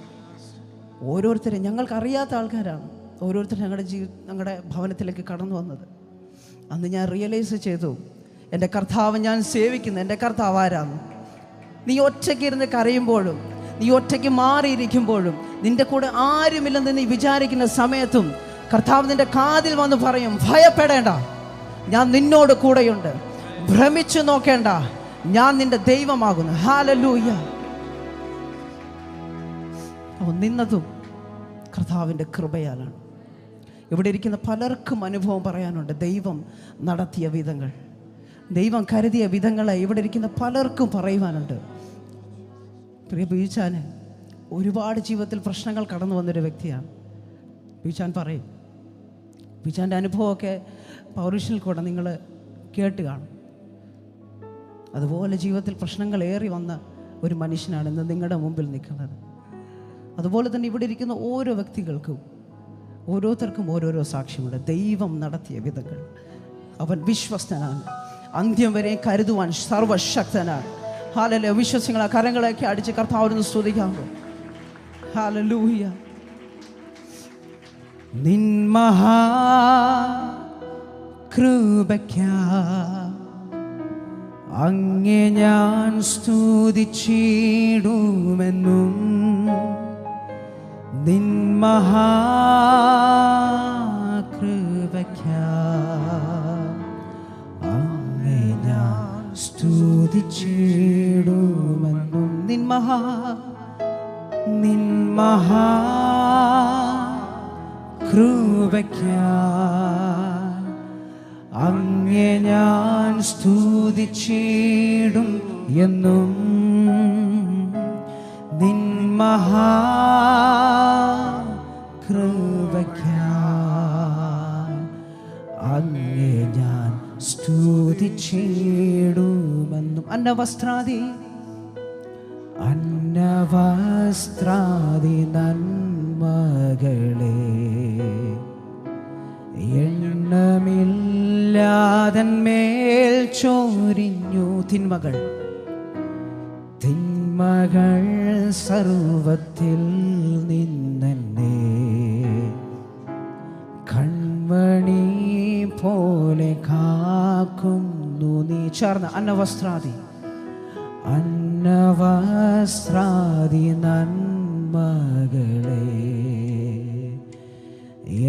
ഓരോരുത്തരും ഞങ്ങൾക്കറിയാത്ത ആൾക്കാരാണ് ഓരോരുത്തരും ഞങ്ങളുടെ ഭവനത്തിലേക്ക് കടന്നു വന്നത്. അന്ന് ഞാൻ റിയലൈസ് ചെയ്തു, എൻ്റെ കർത്താവ് ഞാൻ സേവിക്കുന്നു, എൻ്റെ കർത്താവ് ആരാന്ന്. നീ ഒറ്റയ്ക്ക് ഇരുന്ന് കരയുമ്പോഴും, നീ ഒറ്റയ്ക്ക് മാറിയിരിക്കുമ്പോഴും, നിൻ്റെ കൂടെ ആരുമില്ലെന്ന് നീ വിചാരിക്കുന്ന സമയത്തും കർത്താവ് നിൻ്റെ കാതിൽ വന്ന് പറയും, ഭയപ്പെടേണ്ട, ഞാൻ നിന്നോട് കൂടെയുണ്ട്. ഭ്രമിച്ചു നോക്കേണ്ട, ഞാൻ നിൻ്റെ ദൈവമാകുന്നു. ഹല്ലേലൂയ. അവൻ നിന്നതും കർത്താവിൻ്റെ കൃപയാലാണ്. ഇവിടെ ഇരിക്കുന്ന പലർക്കും അനുഭവം പറയാനുണ്ട്. ദൈവം നടത്തിയ വിധങ്ങൾ, ദൈവം കരുതിയ വിധങ്ങളെ ഇവിടെ ഇരിക്കുന്ന പലർക്കും പറയുവാനുണ്ട്. പ്രിയ ബീച്ചാന് ഒരുപാട് ജീവിതത്തിൽ പ്രശ്നങ്ങൾ കടന്നു വന്നൊരു വ്യക്തിയാണ്. ബീച്ചാൻ പറയും, ബീച്ചാൻ്റെ അനുഭവമൊക്കെ പൗരുഷനിൽ കൂടെ നിങ്ങൾ കേട്ട് കാണും. അതുപോലെ ജീവിതത്തിൽ പ്രശ്നങ്ങൾ ഏറി വന്ന ഒരു മനുഷ്യനാണ് ഇന്ന് നിങ്ങളുടെ മുമ്പിൽ നിൽക്കുന്നത്. അതുപോലെ തന്നെ ഇവിടെ ഇരിക്കുന്ന ഓരോ വ്യക്തികൾക്കും, ഓരോരുത്തർക്കും ഓരോരോ സാക്ഷ്യമുണ്ട്. ദൈവം നടത്തിയ വിധങ്ങൾ, അവൻ വിശ്വസ്തനാണ്, അന്ത്യം വരെ കരുതുവാൻ സർവശക്തനാണ്. ഹല്ലേലൂയ. വിശ്വസികളെ കരങ്ങളൊക്കെ അടിച്ച് കർത്താവിനെ സ്തുതിക്കാമോ? ഹല്ലേലൂയ. നിൻ മഹാ കൃപയ്ക്കായി അങ്ങേ ഞാൻ സ്തുതിച്ചിടുമെന്നും, നിൻ മഹാ കൃപയ്ക്കായി അങ്ങേ ഞാൻ സ്തുതിച്ചിടുമെന്നും, നിൻ മഹാ കൃപയ്ക്കായി അങ്ങേ ഞാൻ സ്തുതിച്ചിടും എന്നും, നിൻ മഹാ കൃപയ്ക്കായി അങ്ങേ ഞാൻ സ്തുതിച്ചിടുമെന്നും. അന്നവസ്ത്രാദി നന്മകളെ എണ്ണമില്ലാതന്മേൽ ചോരിഞ്ഞു. തിന്മകൾ സർവത്തിൽ നിന്നെ കൺമണി പോലെ കാക്കുന്നു നീ. ചേർന്ന് അന്നവസ്ത്രാദി സഹസ്രാദി നന്മകളെ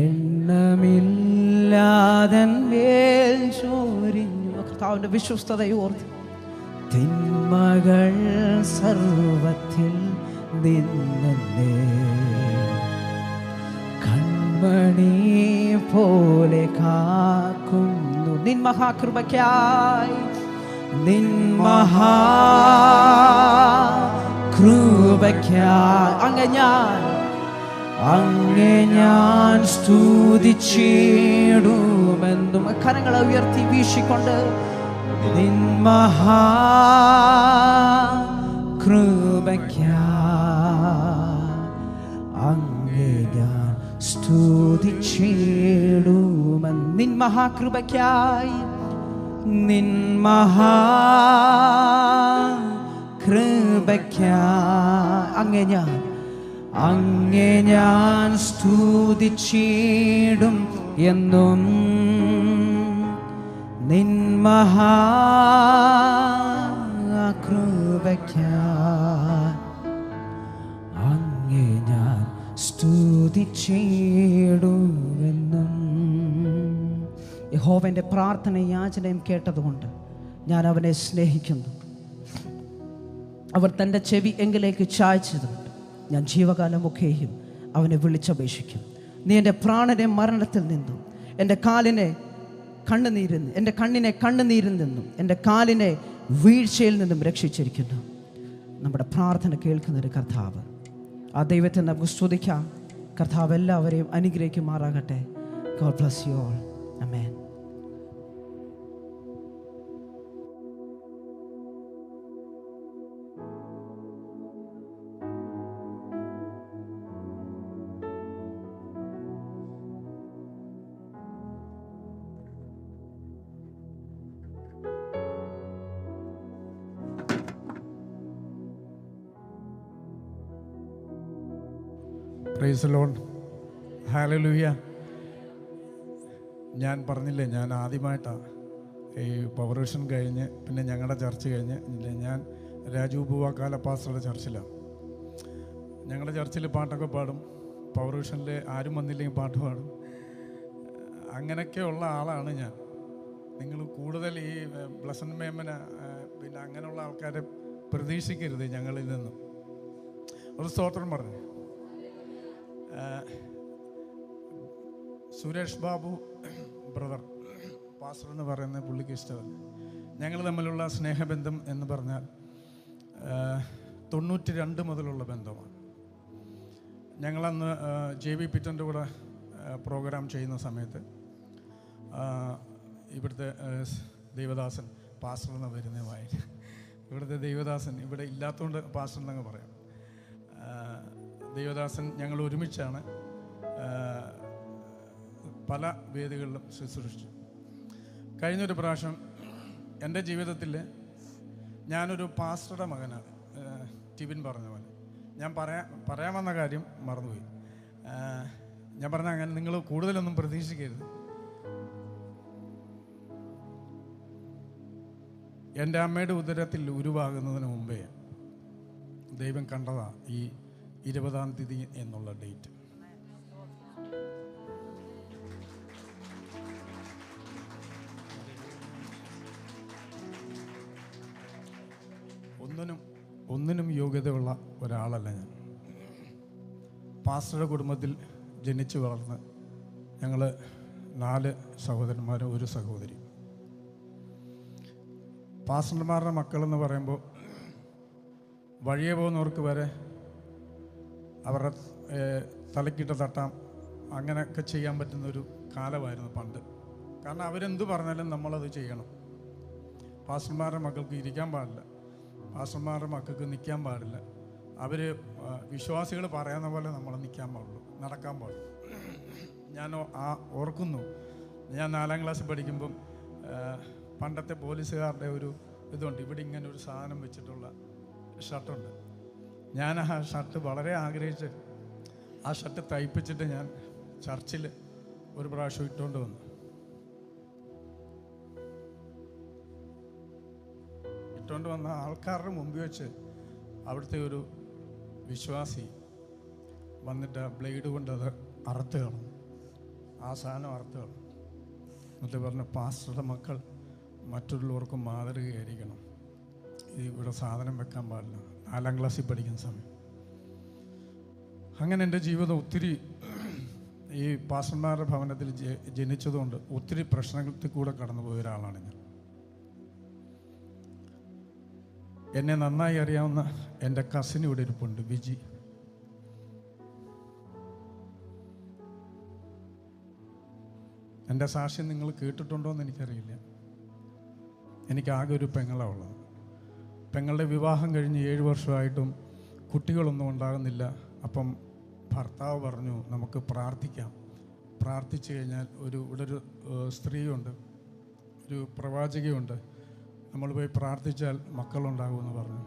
എണ്ണമില്ലാതൻ മേൽ ചൊരിഞ്ഞു. കർത്താവിൻ്റെ വിശ്വസ്തതയോർത്ത് തിന്മകൾ സർവത്തിൽ നിന്നെ കൺമണി പോലെ കാക്കുന്നു. നിൻ മഹാകൃപയ്ക്കായി, നിൻ മഹാകൃപയ്ക്കായി അങ്ങേ ഞാൻ സ്തുതിച്ചിടുമെന്നും. കരങ്ങളെ ഉയർത്തി വീശിക്കൊണ്ട് നിൻ മഹാകൃപയ്ക്കായി അങ്ങേ ഞാൻ സ്തുതിച്ചിടുമെന്ന്. നിൻ മഹാകൃപയ്ക്കായി, നിൻ മഹാകൃപയ്ക്കായി അങ്ങേ ഞാൻ സ്തുതിച്ചിടും എന്നും. നിൻ മഹാകൃപയ്ക്കായി അങ്ങേ ഞാൻ സ്തുതിച്ചിടുമെന്നും. യഹോവൻ്റെ പ്രാർത്ഥനയും യാചനയും കേട്ടതുകൊണ്ട് ഞാൻ അവനെ സ്നേഹിക്കുന്നു. അവർ തൻ്റെ ചെവി എങ്കിലേക്ക് ചായ്ച്ചതുകൊണ്ട് ഞാൻ ജീവകാലമൊക്കെയും അവനെ വിളിച്ചപേക്ഷിക്കും. നീ എൻ്റെ പ്രാണനെ മരണത്തിൽ നിന്നും, എൻ്റെ കണ്ണിനെ കണ്ണുനീരിൽ നിന്നും, എൻ്റെ കാലിനെ വീഴ്ചയിൽ നിന്നും രക്ഷിച്ചിരിക്കുന്നു. നമ്മുടെ പ്രാർത്ഥന കേൾക്കുന്നൊരു കർത്താവ്, ആ ദൈവത്തെ നമുക്ക് സ്തുതിക്കാം. കർത്താവ് എല്ലാവരെയും അനുഗ്രഹിക്കുമാറാകട്ടെ. God bless you all. Amen. Praise the Lord. Hallelujah. ഞാൻ പറഞ്ഞില്ലേ, ഞാൻ ആദ്യമായിട്ടാണ് ഈ പവർ വിഷൻ കഴിഞ്ഞ് പിന്നെ ഞങ്ങളുടെ ചർച്ച് കഴിഞ്ഞ് ഞാൻ രാജു പൂവാക്കാല പാസ്റ്ററുടെ ചർച്ചിലാണ്. ഞങ്ങളുടെ ചർച്ചിൽ പാട്ടൊക്കെ പാടും, പവർ വിഷനിൽ ആരും വന്നില്ലെങ്കിൽ പാട്ട് പാടും. അങ്ങനെയൊക്കെയുള്ള ആളാണ് ഞാൻ. നിങ്ങൾ കൂടുതൽ ഈ ബ്ലസൻ മേമന പിന്നെ അങ്ങനെയുള്ള ആൾക്കാരെ പ്രതീക്ഷിക്കരുത് ഞങ്ങളിൽ നിന്നും. ഒരു സ്തോത്രം പറഞ്ഞു. സുരേഷ് ബാബു ബ്രദർ പാസ്റ്റർ എന്ന് പറയുന്ന പുള്ളിക്ക് ഇഷ്ടമല്ല. ഞങ്ങൾ തമ്മിലുള്ള സ്നേഹബന്ധം എന്ന് പറഞ്ഞാൽ 92 മുതലുള്ള ബന്ധമാണ്. ഞങ്ങളന്ന് JB പിറ്റൻ്റെ കൂടെ പ്രോഗ്രാം ചെയ്യുന്ന സമയത്ത് ഇവിടുത്തെ ദൈവദാസൻ പാസ്റ്റർ എന്ന് വരുന്നതുമായി, ഇവിടുത്തെ ദൈവദാസൻ ഇവിടെ ഇല്ലാത്തതുകൊണ്ട് പാസ്റ്റർ എന്നങ്ങ് പറയാം. ദൈവദാസൻ ഞങ്ങൾ ഒരുമിച്ചാണ് പല വേദികളിലും ശുശ്രൂഷിച്ചു. കഴിഞ്ഞൊരു പ്രാവശ്യം എൻ്റെ ജീവിതത്തിൽ ഞാനൊരു പാസ്റ്ററുടെ മകനാണ്. ടിബിൻ പറഞ്ഞ പോലെ ഞാൻ പറയാൻ വന്ന കാര്യം മറന്നുപോയി. ഞാൻ പറഞ്ഞ അങ്ങനെ നിങ്ങൾ കൂടുതലൊന്നും പ്രതീക്ഷിക്കരുത്. എൻ്റെ അമ്മയുടെ ഉദരത്തിൽ ഉരുവാകുന്നതിന് മുമ്പേ ദൈവം കണ്ടതാ ഈ 20-ാം തീയതി എന്നുള്ള ഡേറ്റ്. ഒന്നിനും യോഗ്യതയുള്ള ഒരാളല്ല ഞാൻ. പാസ്റ്ററുടെ കുടുംബത്തിൽ ജനിച്ചു വളർന്ന് ഞങ്ങൾ 4 സഹോദരന്മാരും 1 സഹോദരി. പാസ്റ്റർമാരുടെ മക്കളെന്ന് പറയുമ്പോൾ വഴിയെ പോകുന്നവർക്ക് വരെ അവരുടെ തലക്കിട്ട് തട്ടാം, അങ്ങനെയൊക്കെ ചെയ്യാൻ പറ്റുന്നൊരു കാലമായിരുന്നു പണ്ട്. കാരണം അവരെന്ത് പറഞ്ഞാലും നമ്മളത് ചെയ്യണം. പാസ്റ്റർമാരുടെ മക്കൾക്ക് ഇരിക്കാൻ പാടില്ല, പാസ്റ്റർമാരുടെ മക്കൾക്ക് നിൽക്കാൻ പാടില്ല. അവർ വിശ്വാസികൾ പറയുന്ന പോലെ നമ്മൾ നിൽക്കാൻ പാടുള്ളൂ, നടക്കാൻ പാടുള്ളൂ. ഞാൻ ഓർക്കുന്നു, ഞാൻ 4-ാം ക്ലാസ്സിൽ പഠിക്കുമ്പം പണ്ടത്തെ പോലീസുകാരുടെ ഒരു ഇതുണ്ട്, ഇവിടെ ഇങ്ങനെ ഒരു സാധനം വെച്ചിട്ടുള്ള ഷർട്ടുണ്ട്. ഞാൻ ആ ഷർട്ട് വളരെ ആഗ്രഹിച്ച് ആ ഷർട്ട് തയ്പ്പിച്ചിട്ട് ഞാൻ ചർച്ചിൽ ഒരു പ്രാവശ്യം ഇട്ടുകൊണ്ട് വന്നു. ഇട്ടുകൊണ്ട് വന്ന ആൾക്കാരുടെ മുമ്പിൽ വെച്ച് അവിടുത്തെ ഒരു വിശ്വാസി വന്നിട്ട് ബ്ലേഡ് കൊണ്ട് അത് അറുത്ത് കളഞ്ഞു. ആ സാധനം അറുത്ത് കളഞ്ഞു. എന്നിട്ട് പറഞ്ഞു, പാസ്റ്ററുടെ മക്കൾ മറ്റുള്ളവർക്ക് മാതൃകയായിരിക്കണം, ഇവിടെ സാധനം വെക്കാൻ പാടില്ല. 4ാം ക്ലാസ്സിൽ പഠിക്കുന്ന സമയം. അങ്ങനെ എൻ്റെ ജീവിതം ഒത്തിരി ഈ പാസ്റ്റർമാരുടെ ഭവനത്തിൽ ജനിച്ചതുകൊണ്ട് ഒത്തിരി പ്രശ്നത്തിൽ കൂടെ കടന്നുപോയ ഒരാളാണ് ഞാൻ. എന്നെ നന്നായി അറിയാവുന്ന എൻ്റെ കസിൻ ഇവിടെ ഇരിപ്പുണ്ട്, വിജി. എൻ്റെ സാക്ഷ്യം നിങ്ങൾ കേട്ടിട്ടുണ്ടോ എന്ന് എനിക്കറിയില്ല. എനിക്കാകെ ഒരു പെങ്ങളാണ് ഉള്ളത്. പെങ്ങളുടെ വിവാഹം കഴിഞ്ഞ് 7 വർഷമായിട്ടും കുട്ടികളൊന്നും ഉണ്ടാകുന്നില്ല. അപ്പം ഭർത്താവ് പറഞ്ഞു, നമുക്ക് പ്രാർത്ഥിക്കാം. പ്രാർത്ഥിച്ചു കഴിഞ്ഞാൽ ഇവിടെ ഒരു സ്ത്രീയുണ്ട്, ഒരു പ്രവാചകയുണ്ട്, നമ്മൾ പോയി പ്രാർത്ഥിച്ചാൽ മക്കളുണ്ടാകുമെന്ന് പറഞ്ഞു.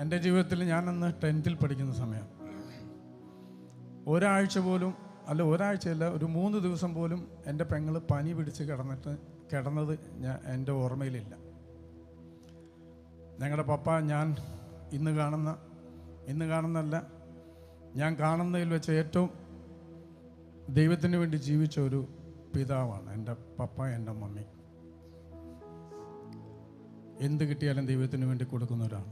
എൻ്റെ ജീവിതത്തിൽ ഞാനന്ന് 10th പഠിക്കുന്ന സമയം ഒരാഴ്ച പോലും ഒരാഴ്ചയല്ല, ഒരു 3 ദിവസം പോലും എൻ്റെ പെങ്ങൾ പനി പിടിച്ച് കിടന്നത് എൻ്റെ ഓർമ്മയിലില്ല. ഞങ്ങളുടെ പപ്പ ഞാൻ ഇന്ന് കാണുന്നല്ല, ഞാൻ കാണുന്നതിൽ വെച്ച് ഏറ്റവും ദൈവത്തിന് വേണ്ടി ജീവിച്ച ഒരു പിതാവാണ് എൻ്റെ പപ്പ, എൻ്റെ മമ്മി. എന്ത് കിട്ടിയാലും ദൈവത്തിന് വേണ്ടി കൊടുക്കുന്നവരാണ്.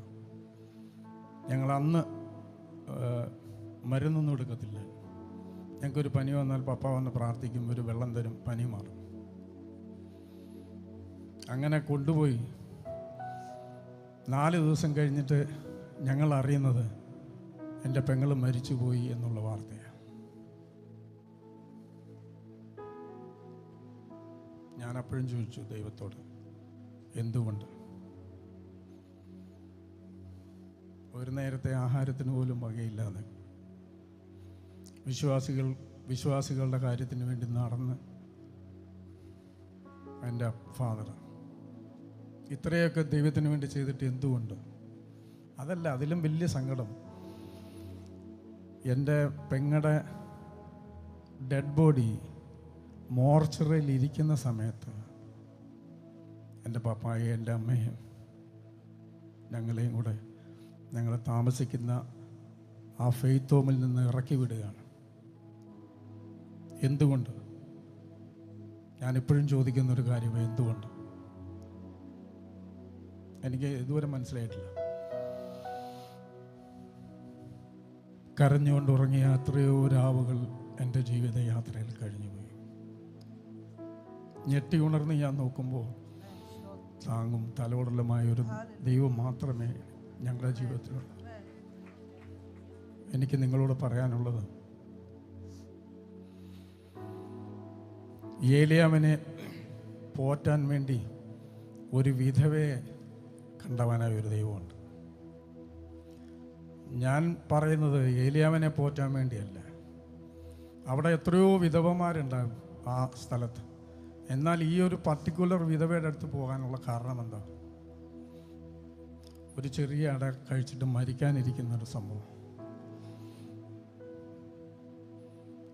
ഞങ്ങൾ അന്ന് മരുന്നൊന്നും എടുക്കത്തില്ല. ഞങ്ങൾക്കൊരു പനി വന്നാൽ പപ്പ വന്ന് പ്രാർത്ഥിക്കും, ഒരു വെള്ളം തരും, പനി മാറും. അങ്ങനെ കൊണ്ടുപോയി 4 ദിവസം കഴിഞ്ഞിട്ട് ഞങ്ങൾ അറിയുന്നത് എൻ്റെ പെങ്ങൾ മരിച്ചുപോയി എന്നുള്ള വാർത്തയാണ്. ഞാൻ അപ്പോഴും ചോദിച്ചു ദൈവത്തോട്, എന്തുകൊണ്ട്? ഒരു നേരത്തെ ആഹാരത്തിന് പോലും വകയില്ലാതെ വിശ്വാസികളുടെ കാര്യത്തിന് വേണ്ടി നടന്ന് എൻ്റെ ഫാദർ ഇത്രയൊക്കെ ദൈവത്തിന് വേണ്ടി ചെയ്തിട്ട് എന്തുകൊണ്ട്? അതല്ല, അതിലും വലിയ സങ്കടം, എൻ്റെ പെങ്ങളുടെ ഡെഡ് ബോഡി മോർച്ചറിയിൽ ഇരിക്കുന്ന സമയത്ത് എൻ്റെ പപ്പായും എൻ്റെ അമ്മയും ഞങ്ങളെയും കൂടെ ഞങ്ങൾ താമസിക്കുന്ന ആ ഫെയ്ത്ത് ഹോമിൽ നിന്ന് ഇറക്കി വിടുകയാണ്. എന്തുകൊണ്ട്? ഞാനിപ്പോഴും ചോദിക്കുന്നൊരു കാര്യം, എന്തുകൊണ്ട്? എനിക്ക് ഇതുവരെ മനസ്സിലായിട്ടില്ല. കരഞ്ഞുകൊണ്ട് ഉറങ്ങിയ എത്രയോ രാവുകൾ എൻ്റെ ജീവിതയാത്രയിൽ കഴിഞ്ഞുപോയി. ഞെട്ടി ഉണർന്ന് ഞാൻ നോക്കുമ്പോൾ താങ്ങും തലോടലുമായൊരു ദൈവം മാത്രമേ ഞങ്ങളുടെ ജീവിതത്തിലുള്ളൂ. എനിക്ക് നിങ്ങളോട് പറയാനുള്ളത്, ഏലിയാവിനെ പോറ്റാൻ വേണ്ടി ഒരു വിധവയെ കണ്ടവനായ ഒരു ദൈവമുണ്ട്. ഞാൻ പറയുന്നത് ഏലിയാവിനെ പോറ്റാൻ വേണ്ടിയല്ല. അവിടെ എത്രയോ വിധവമാരുണ്ടാകും ആ സ്ഥലത്ത്. എന്നാൽ ഈ ഒരു പർട്ടിക്കുലർ വിധവയുടെ അടുത്ത് പോകാനുള്ള കാരണം എന്താ? ഒരു ചെറിയ അട കഴിച്ചിട്ട് മരിക്കാനിരിക്കുന്ന ഒരു സംഭവം.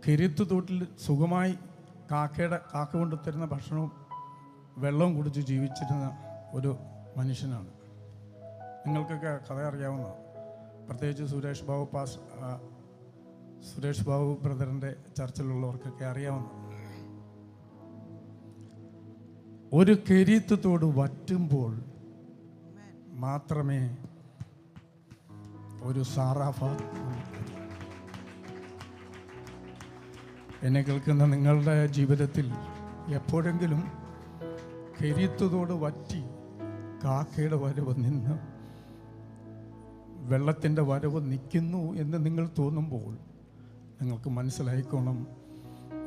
കിരീത്ത് തോട്ടിൽ സുഖമായി കാക്ക കൊണ്ട് തരുന്ന ഭക്ഷണവും വെള്ളവും കുടിച്ച് ജീവിച്ചിരുന്ന ഒരു മനുഷ്യനാണ്. നിങ്ങൾക്കൊക്കെ കഥ അറിയാവുന്ന, പ്രത്യേകിച്ച് സുരേഷ് ബാബു ബ്രദറിൻ്റെ ചർച്ചിലുള്ളവർക്കൊക്കെ അറിയാവുന്ന. ഒരു കിരീത്ത് തോട് വറ്റുമ്പോൾ മാത്രമേ ഒരു സാറാഫാത്ത്. എന്നെ കേൾക്കുന്ന നിങ്ങളുടെ ജീവിതത്തിൽ എപ്പോഴെങ്കിലും കിരീത്തതോട് വറ്റി കാക്കയുടെ വരവ് നിന്ന് വെള്ളത്തിൻ്റെ വരവ് നിൽക്കുന്നു എന്ന് നിങ്ങൾ തോന്നുമ്പോൾ നിങ്ങൾക്ക് മനസ്സിലായിക്കോണം,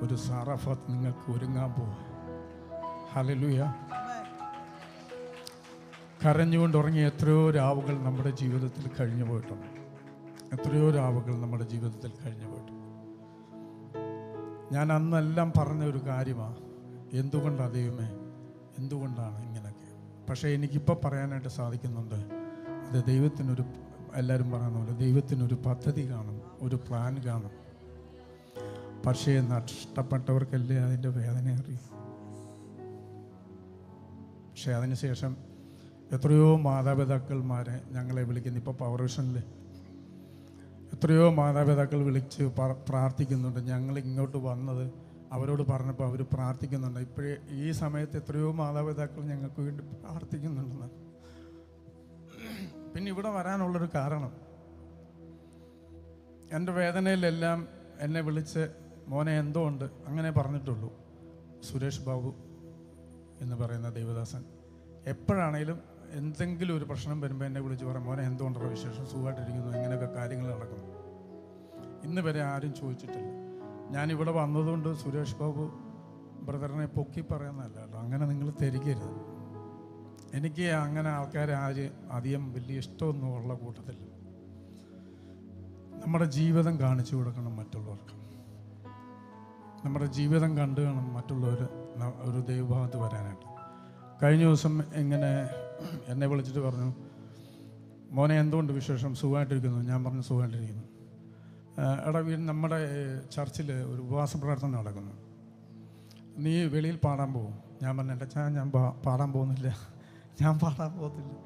ഒരു സാറാഫാത്ത് നിങ്ങൾക്ക് ഒരുങ്ങാൻ പോവുക. ഹല്ലേലൂയ. കരഞ്ഞുകൊണ്ട് ഉറങ്ങിയ എത്രയോ രാവുകൾ നമ്മുടെ ജീവിതത്തിൽ കഴിഞ്ഞു പോയിട്ടുണ്ട്. എത്രയോ രാവുകൾ നമ്മുടെ ജീവിതത്തിൽ കഴിഞ്ഞു പോയിട്ടുണ്ട്. ഞാൻ അന്നെല്ലാം പറഞ്ഞ ഒരു കാര്യമാണ്, എന്തുകൊണ്ടാണ് ദൈവമേ, എന്തുകൊണ്ടാണ് ഇങ്ങനെയൊക്കെ. പക്ഷേ എനിക്കിപ്പോൾ പറയാനായിട്ട് സാധിക്കുന്നുണ്ട്, അത് ദൈവത്തിനൊരു, എല്ലാവരും പറയുന്ന പോലെ ദൈവത്തിനൊരു പദ്ധതി കാണും, ഒരു പ്ലാൻ കാണും. പക്ഷേ നഷ്ടപ്പെട്ടവർക്കല്ലേ അതിൻ്റെ വേദന അറിയും. പക്ഷേ അതിനുശേഷം എത്രയോ മാതാപിതാക്കന്മാരെ ഞങ്ങളെ വിളിക്കുന്നു. ഇപ്പോൾ പവർ വിഷനിൽ എത്രയോ മാതാപിതാക്കൾ വിളിച്ച് പ്രാർത്ഥിക്കുന്നുണ്ട്. ഞങ്ങൾ ഇങ്ങോട്ട് വന്നത് അവരോട് പറഞ്ഞപ്പോൾ അവർ പ്രാർത്ഥിക്കുന്നുണ്ട്. ഇപ്പോഴേ ഈ സമയത്ത് എത്രയോ മാതാപിതാക്കൾ ഞങ്ങൾക്ക് വേണ്ടി പ്രാർത്ഥിക്കുന്നുണ്ടെന്ന്. പിന്നെ ഇവിടെ വരാനുള്ളൊരു കാരണം, എൻ്റെ വേദനയിലെല്ലാം എന്നെ വിളിച്ച് മോനെ എന്തോ ഉണ്ട് അങ്ങനെ പറഞ്ഞിട്ടുള്ളൂ. സുരേഷ് ബാബു എന്ന് പറയുന്ന ദേവദാസൻ എപ്പോഴാണേലും എന്തെങ്കിലും ഒരു പ്രശ്നം വരുമ്പോൾ എന്നെ വിളിച്ച് പറയും, മോനെ എന്തുകൊണ്ടുള്ള വിശേഷം, സുഖമായിട്ടിരിക്കുന്നു, ഇങ്ങനെയൊക്കെ കാര്യങ്ങൾ നടക്കുന്നു. ഇന്ന് വരെ ആരും ചോദിച്ചിട്ടില്ല. ഞാനിവിടെ വന്നതുകൊണ്ട് സുരേഷ് ബാബു ബ്രദറിനെ പൊക്കി പറയുന്നതല്ല കേട്ടോ, അങ്ങനെ നിങ്ങൾ ധരിക്കരുത്. എനിക്ക് അങ്ങനെ ആൾക്കാരെ അധികം വലിയ ഇഷ്ടമൊന്നും ഉള്ള കൂട്ടത്തില്ല. നമ്മുടെ ജീവിതം കാണിച്ചു കൊടുക്കണം മറ്റുള്ളവർക്ക്. നമ്മുടെ ജീവിതം കണ്ടു വേണം മറ്റുള്ളവർ ഒരു ദൈവഭാഗത്ത് വരാനായിട്ട്. കഴിഞ്ഞ ദിവസം ഇങ്ങനെ എന്നെ വിളിച്ചിട്ട് പറഞ്ഞു, മോനെ എന്തുകൊണ്ട് വിശേഷം, സുഖമായിട്ടിരിക്കുന്നു. ഞാൻ പറഞ്ഞു സുഖമായിട്ടിരിക്കുന്നു. എടാ നമ്മുടെ ചർച്ചിൽ ഒരു ഉപവാസ പ്രാർത്ഥന നടക്കുന്നു, നീ വെളിയിൽ പാടാൻ പോകും. ഞാൻ പറഞ്ഞു എൻ്റെ ഞാൻ പാടാൻ പോകുന്നില്ല, ഞാൻ പാടാൻ പോകുന്നില്ല.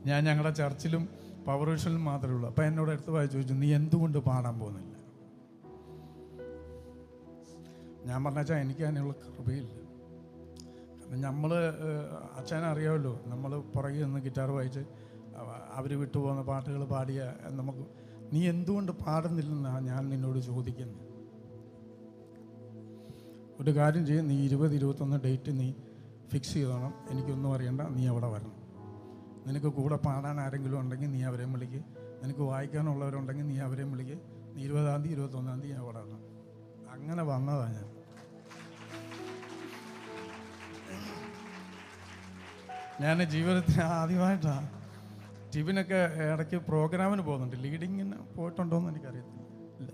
ഞാൻ ഞങ്ങളുടെ ചർച്ചിലും പവർ വിഷനിലും മാത്രമേ ഉള്ളൂ. അപ്പോൾ എന്നോട് അടുത്ത് വായിച്ച് ചോദിച്ചു, നീ എന്തുകൊണ്ട് പാടാൻ പോകുന്നില്ല? ഞാൻ പറഞ്ഞാൽ എനിക്ക് അതിനുള്ള കൃപയില്ല. കാരണം നമ്മൾ അച്ഛനറിയാമല്ലോ, നമ്മൾ പുറകിൽ നിന്ന് ഗിറ്റാർ വായിച്ച് അവർ വിട്ടുപോകുന്ന പാട്ടുകൾ പാടിയ നമുക്ക്, നീ എന്തുകൊണ്ട് പാടുന്നില്ലെന്നാണ് ഞാൻ നിന്നോട് ചോദിക്കുന്നത്. ഒരു കാര്യം ചെയ്യും, നീ 20-21 ഡേറ്റ് നീ ഫിക്സ് ചെയ്തോണം. എനിക്കൊന്നും അറിയണ്ട, നീ അവിടെ വരണം. നിനക്ക് കൂടെ പാടാൻ ആരെങ്കിലും ഉണ്ടെങ്കിൽ നീ അവരെയും വിളിക്കുക, നിനക്ക് വായിക്കാനുള്ളവരുണ്ടെങ്കിൽ നീ അവരെയും വിളിക്കുക. നീ 20-ാം തീയതി 21-ാം തീയതി അവിടെ വരണം. അങ്ങനെ വന്നതാണ് ഞാൻ. ഞാൻ ജീവിതത്തിൽ ആദ്യമായിട്ടാണ്. ടിബിനൊക്കെ ഇടയ്ക്ക് പ്രോഗ്രാമിന് പോകുന്നുണ്ട്, ലീഡിങ്ങിന് പോയിട്ടുണ്ടോയെന്ന് എനിക്കറിയത്തില്ല. ഇല്ല,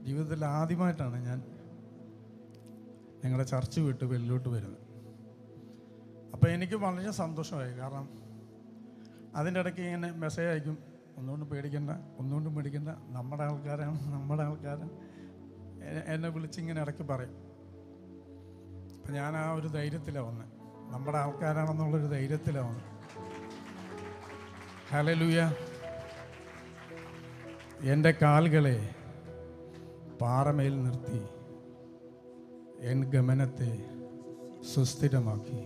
ജീവിതത്തിൽ ആദ്യമായിട്ടാണ് ഞാൻ ഞങ്ങളുടെ ചർച്ച് വിട്ട് വെളിയിലോട്ട് വരുന്നത്. അപ്പോൾ എനിക്ക് വളരെ സന്തോഷമായി. കാരണം അതിൻ്റെ ഇടയ്ക്ക് ഇങ്ങനെ മെസ്സേജ് അയക്കും, ഒന്നുകൊണ്ടും പേടിക്കണ്ട, നമ്മുടെ ആൾക്കാരാണ്. എന്നെ വിളിച്ചിങ്ങനെ ഇടയ്ക്ക് പറയും. അപ്പം ഞാൻ ആ ഒരു ധൈര്യത്തിലാണ് വന്നത്, നമ്മുടെ ആൾക്കാരാണെന്നുള്ളൊരു ധൈര്യത്തിലാണ് വന്നത്. ഹല്ലേലൂയ. എൻ്റെ കാലുകളെ പാറമേൽ നിർത്തി എൻ ഗമനത്തെ സുസ്ഥിരമാക്കി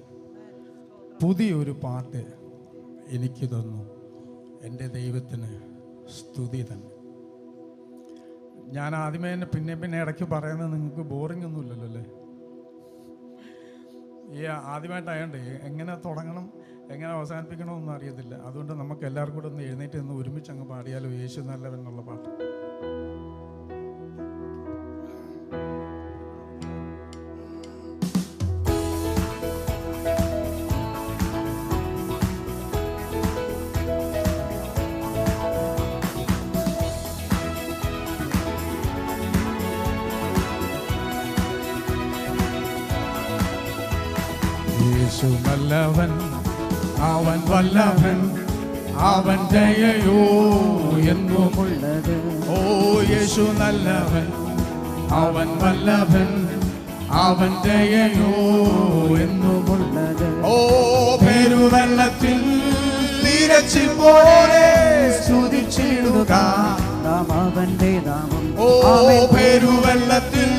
പുതിയൊരു പാട്ട് എനിക്ക് തന്നു. എൻ്റെ ദൈവത്തിന് സ്തുതി തന്നെ. ഞാൻ ആദ്യമേ തന്നെ പിന്നെ ഇടയ്ക്ക് പറയുന്നത് നിങ്ങൾക്ക് ബോറിംഗ് ഒന്നുമില്ലല്ലോ അല്ലേ? ഈ ആദ്യമായിട്ടായതുകൊണ്ട് എങ്ങനെ തുടങ്ങണം എങ്ങനെ അവസാനിപ്പിക്കണമെന്നും അറിയത്തില്ല. അതുകൊണ്ട് നമുക്ക് എല്ലാവർക്കും കൂടെ ഒന്ന് എഴുന്നേറ്റ് നിന്ന് ഒരുമിച്ച് അങ്ങ് പാടിയാലോ, യേശു നല്ലവൻ എന്നുള്ള പാട്ട്. യേശു നല്ലവൻ, അവൻ വല്ലഭൻ, അവൻ ദയയോ എന്നുമുള്ളത്. ഓ യേശു നല്ലവൻ, അവൻ വല്ലഭൻ, അവൻ ദയയോ എന്നുമുള്ളത്. ഓ പെരുവെള്ളത്തിൽ തിരച്ചിൽ പോലെ സ്തുതിച്ചിടുക അവന്റെ നാമം. ഓ പെരുവെള്ളത്തിൽ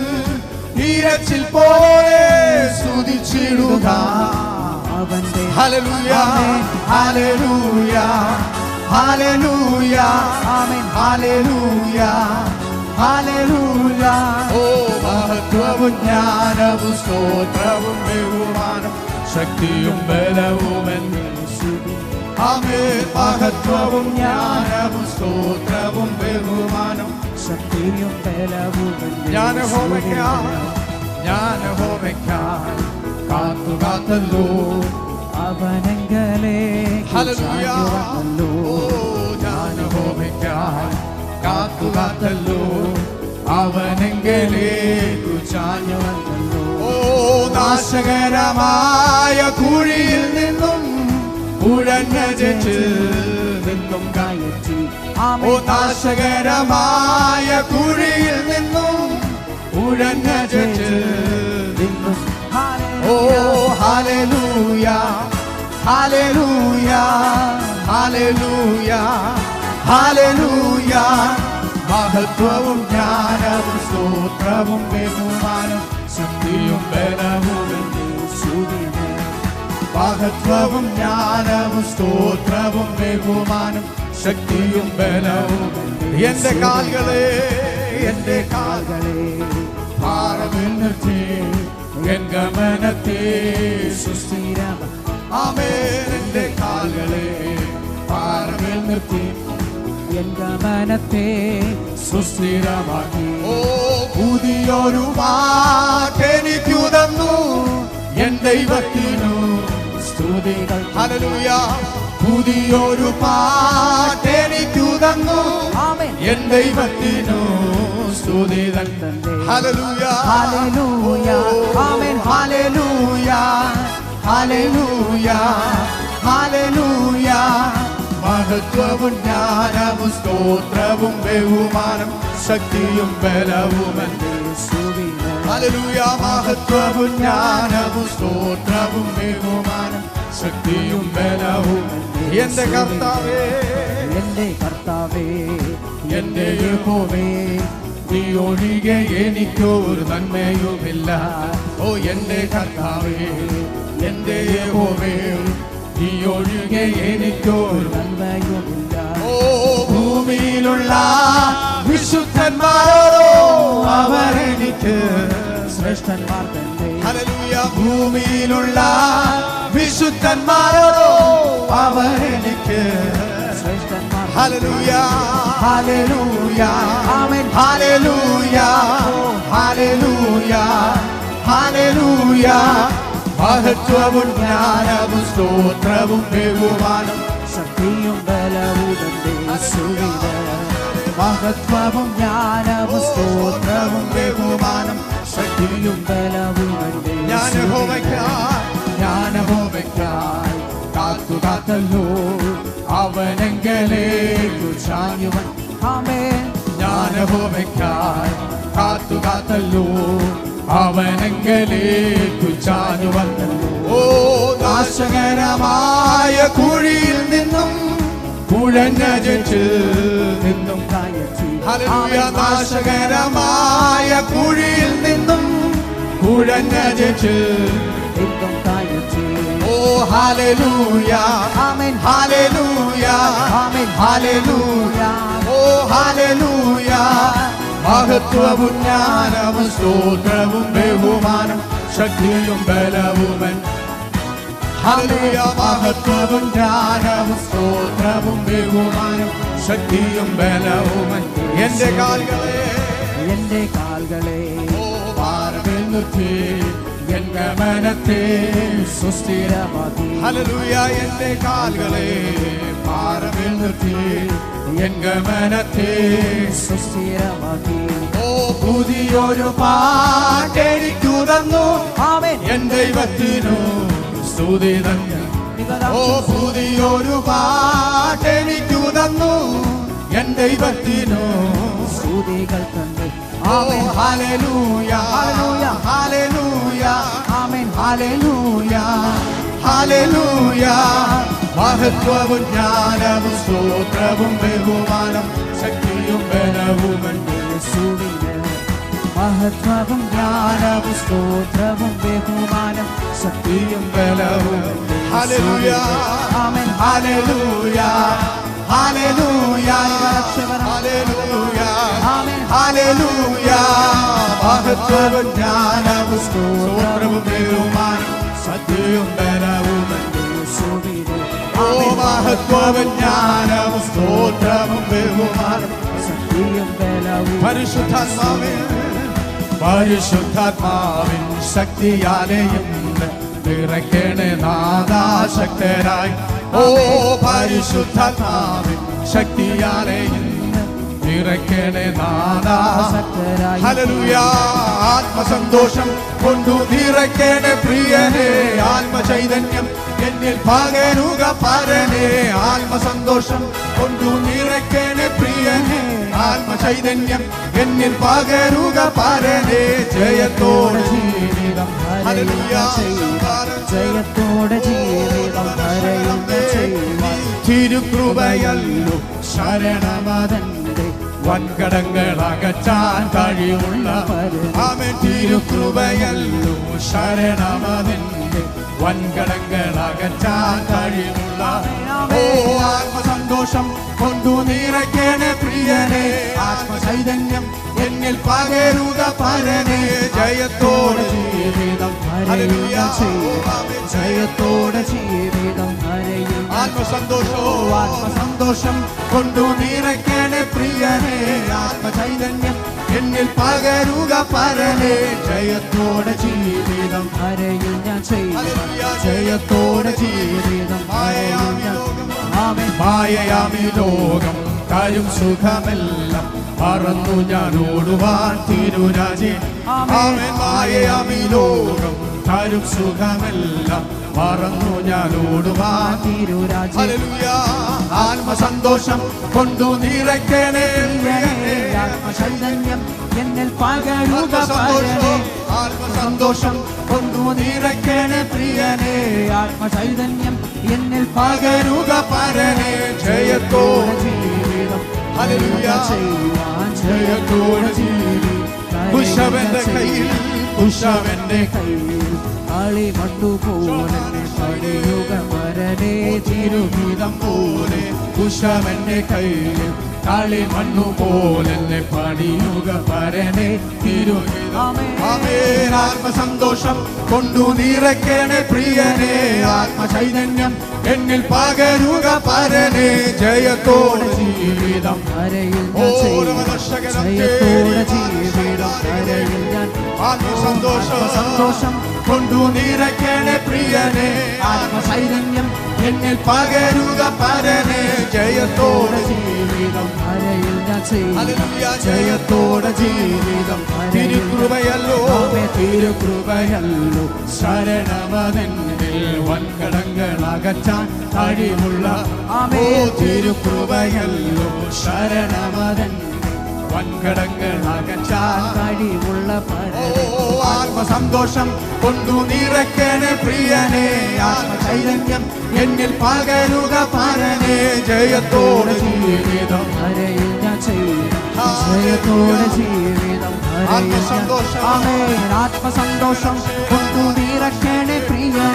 തിരച്ചിൽ പോലെ സ്തുതിച്ചിടുക അവന്റെ. ഹല്ലേലൂയ, ഹല്ലേലൂയ, ഹല്ലേലൂയ, ആമേൻ, ഹല്ലേലൂയ, ഹല്ലേലൂയ. ഓ മഹത്വവും ജ്ഞാനവും സ്തോത്രവും ബഹുമാനം ശക്തിയും ബലവും ആമേൻ. മഹത്വവും ജ്ഞാനവും സ്തോത്രവും ബഹുമാനം ശക്തിയും ബലവും ഞാൻ യഹോവയ്ക്കായി കാത്തുകാത്തല്ലോ അവനെങ്കലേ. ഹല്ലേലൂയ. ഞാൻ യഹോവയ്ക്കായി കാത്തുകാത്തല്ലോ അവനെങ്കലേക്കു ചാഞ്ഞുവല്ലോ. ഓ നാശകരമായ കുഴിയിൽ നിന്നും ഉഴഞ്ഞ ജയിച്ചിൽ നിന്നും കയറ്റി. ഓ നാശകരമായ കുഴിയിൽ നിന്നും ഉഴഞ്ഞ ജയിച്ചിൽ നിന്നും. ഓ ഹല്ലേലൂയ, ഹല്ലേലൂയ, ഹല്ലേലൂയ. മഹത്വവും ജ്ഞാനവും സ്തോത്രവും ബഹുമാനം ശക്തിയും ബലവും യേശുവിന്. മഹത്വവും ജ്ഞാനവും സ്തോത്രവും ബഹുമാനം ശക്തിയും ബലവും. എന്റെ കാലുകളെ പാറവിൽ നിർത്തി എൻ ഗമനത്തെ സുസ്ഥിരം. ആമേൻ. എന്റെ കാലുകളെ പാറവിൽ നിർത്തി എൻ ഗമനത്തെ സുസ്ഥിരമാക്കി. ഓ പുതിയൊരു വാക്കെനിക്കു തന്നു എൻ ദൈവത്തിനു സ്തുതികൾ. ഹല്ലേലൂയ. പുതിയൊരു പാട്ടെനിക്കു തന്നു എൻ ദൈവത്തിനു സ്തുതികൾ. ഹല്ലേലൂയ. ഹല്ലേലൂയ. ആമേൻ. ഹല്ലേലൂയ. ഹല്ലേലൂയ. ഹല്ലേലൂയ. മഹത്വവും ജ്ഞാനവും സ്തോത്രവും ബഹുമാനം ശക്തിയും ബലവും യേശുവിന്. ഹല്ലേലൂയ. മഹത്വവും ജ്ഞാനവും സ്തോത്രവും ബഹുമാനം ശക്തിയും ബലവും. എന്റെ കർത്താവേ, എന്റെ കർത്താവേ, എന്റെ യഹോവേ, നീ ഒഴികെ എനിക്കൊരു നന്മയുമില്ല. ഓ എന്റെ കർത്താവേ, എന്റെ യഹോവേ, നീ ഒഴികെ എനിക്കൊരു നന്മയുമില്ല. ഓ ഭൂമിയിലുള്ള വിശുദ്ധന്മാരോടോ അവരെനിക്ക് ശ്രേഷ്ഠന്മാർ തന്നെ. ഹല്ലേലൂയ. ഭൂമിയിലുള്ള വിശുദ്ധന്മാരോടോ അവരെനിക്ക് ശ്രേഷ്ഠന്മാർ. ഹല്ലേലൂയ. ഹല്ലേലൂയ. ആമേൻ. ഹല്ലേലൂയ. ഹല്ലേലൂയ. ഹല്ലേലൂയ. മഹത്വവും ജ്ഞാനവും സ്തോത്രവും ബഹുമാനം ശക്തിയും ബലവും യേശുവിന്. മഹത്വവും ജ്ഞാനവും സ്തോത്രവും ബഹുമാനം ശക്തിയും ബലവും ഞാൻ യഹോവയ്ക്കായി കാത്തുകാത്തല്ലോ അവനെങ്കലേക്കു ചാഞ്ഞുവൻ. ആമേൻ. ഞാൻ യഹോവയ്ക്കായി കാത്തുകാത്തല്ലോ അവനെങ്കലേക്കു ചാഞ്ഞുവൻ. ഓ നാശകരമായ കുഴിയിൽ നിന്നും കുഴഞ്ഞ ജഡ്ജിൽ നിന്നും. ഹല്ലേലൂയ. നാശകരമായ കുഴിയിൽ നിന്നും കുഴഞ്ഞ ജഡ്ജിൽ നിന്നും കായറ്റി. ഓ ഹല്ലേലൂയ. ആമേൻ. ഹല്ലേലൂയ. ആമേൻ. ഹല്ലേലൂയ. ഓ ഹല്ലേലൂയ. മഹത്വവും ജ്ഞാനവും സ്തോത്രവും ബഹുമാനം ശക്തിയും ബലവും. ഹല്ലേലൂയ. മഹത്വവും ജ്ഞാനവും സ്തോത്രവും ബഹുമാനം ശക്തിയും ബലവും. എന്റെ കാലുകളെ എന്റെ കാലുകളെ ഓ പാറവിൽ നിർത്തി എൻ ഗമനത്തെ സുസ്ഥിരമാക്കി. ഹല്ലേലൂയ. എന്റെ കാലുകളെ പാറവിൽ നിർത്തി എൻ ഗമനത്തെ സുസ്ഥിരമാക്കി. ഓ പുതിയൊരു പാട്ടെനിക്കു തന്നു ആമേൻ. എൻ ദൈവത്തിനു സ്തുതി തന്നെ. ഓ പുതിയൊരു പാട്ടെനിക്കു തന്നു എൻ ദൈവത്തിനു സ്തുതികൾ തന്നെ. ഓ ഹല്ലേലൂയ. ഹല്ലേലൂയ. ഹല്ലേലൂയ. ആമേൻ. ഹല്ലേലൂയ. ഹല്ലേലൂയ. മഹത്വവും ജ്ഞാനവും സ്തോത്രവും ബഹുമാനം ശക്തിയും ബലവും യേശുവിന്. മഹത്വവും ജ്ഞാനവും സ്തോത്രവും ബഹുമാനം ശക്തിയും ബലവും. ഹല്ലേലൂയ. ആമേൻ. ഹല്ലേലൂയ. ഹല്ലേലൂയ. ഹല്ലേലൂയ. ഹല്ലേലൂയ. മഹത്വവും ജ്ഞാനവും സ്തോത്രവും ബഹുമാനം ശക്തിയും ബലവും യേശുവിന്. ഓ മഹത്വവും ജ്ഞാനവും സ്തോത്രവും ബഹുമാനം ശക്തിയും ബലവും. പരിശുദ്ധാത്മാവിൻ ശക്തിയാലെയും നിറയ്ക്കണേ നാദാശക്തരായി. ഓ പരിശുദ്ധാത്മാവിൻ ശക്തിയാലെയും നിറയ്ക്കണേ നാദാശക്തരായി. ഹല്ലേലൂയ. ആത്മസന്തോഷം കൊണ്ടു നിറയ്ക്കണേ പ്രിയനെ ആത്മചൈതന്യം എന്നിൽ പകരുക പരനെ. ആത്മസന്തോഷം കൊണ്ടു നിറയ്ക്കണേ പ്രിയനെ ആത്മചൈതന്യം എന്നിൽ പകരുക പരനെ. ജയത്തോടെ ജീവിതം. ഹല്ലേലൂയ. ജയത്തോടെ ജീവിതം ധരയുന്ന ചെയ്യുവാൻ തിരുകൃപയല്ലോ ശരണമതെന്റെ വൻകടങ്ങൾ അകറ്റാൻ കഴിവുള്ള ആമേൻ. തിരുകൃപയല്ലോ ശരണമതെന്റെ വൻകടങ്ങൾ അകറ്റാൻ കഴിവുള്ള ഓ ആത്മസന്തോഷം കൊണ്ടു നിറയ്ക്കണേ പ്രിയനെ, ആത്മചൈതന്യം എന്നിൽ പകരുക പരനെ. ജയത്തോടെ ജീവിതം ഹല്ലേലൂയ, ജയത്തോടെ ജീവിതം ആത്മസന്തോഷം കൊണ്ടു നിറയ്ക്കണേ പ്രിയനെ, ആത്മചൈതന്യം എന്നിൽ പകരുക പരനെ. ജയത്തോടെ ജീവിതം ഹരയിൽ ഞാൻ ജയത്തോടെ ജീവിതം മായയാമി ലോകം തരും സുഖമെല്ലാം മറന്നു ഞാൻ ഓടുവാൻ തിരുരാജേ. ആമേൻ. മായയാമി ലോകം തരും സുഖമെല്ലാം മറന്നു ഞാൻ ഓടുവാൻ തിരുരാജേ. ഹല്ലേലൂയ. ആത്മസന്തോഷം കൊണ്ടു നിറയ്ക്കണേ ആത്മചൈതന്യം എന്നിൽ പകരുക പരനെ. ആത്മസന്തോഷം കൊണ്ടു നിറയ്ക്കണേ പ്രിയനെ, ആത്മചൈതന്യം എന്നിൽ പകരുക പരനെ. ജയത്തോടെ ജീവിതം ഹല്ലേലൂയ, ജയത്തോടെ ജീവിതം. കുശവന്റെ കയ്യിൽ, കുശവന്റെ കയ്യിൽ കളിമണ്ണു പോലെ പണിയുക പരനെ. തിരുഹിതം പോലെ കുശവന്റെ കയ്യിൽ കളിമണ്ണു പോലെ പണിയുക പരനെ. തിരുഹിതം ആമേൻ. ആത്മസന്തോഷം കൊണ്ടു നിറയ്ക്കണേ പ്രിയനെ, ആത്മചൈതന്യം എന്നിൽ പകരുക പരനെ. ജയത്തോടെ ജീവിതം ജയത്തോടെ ജീവിതം ഹരയിൽ ഞാൻ ആത്മസന്തോഷം കൊണ്ടു നിറയ്ക്കണേ പ്രിയനെ, ആത്മചൈതന്യം എന്നിൽ പകരുക പരനെ. ജയത്തോടെ ജീവിതം ഹരയിൽ ഞാൻ ജയത്തോടെ ജീവിതം. തിരുകൃപയല്ലോ തിരുകൃപയല്ലോ ശരണമതെന്നിൽ വൻകടങ്ങൾ അകറ്റാൻ കഴിവുള്ള ആമേ. തിരുകൃപയല്ലോ ശരണമതെന്നിൽ വൻകടങ്ങൾ അകറ്റാൻ കഴിവുള്ള ആത്മസന്തോഷം കൊണ്ടു നിറയ്ക്കണേ പ്രിയനെ, ആത്മചൈതന്യം എന്നിൽ പകരുക പരനെ. ജയത്തോടെ ജീവിതം ഹരയിൽ ഞാൻ ജയത്തോടെ ജീവിതം ആത്മസന്തോഷം ആത്മസന്തോഷം കൊണ്ടു നിറയ്ക്കണേ പ്രിയനെ,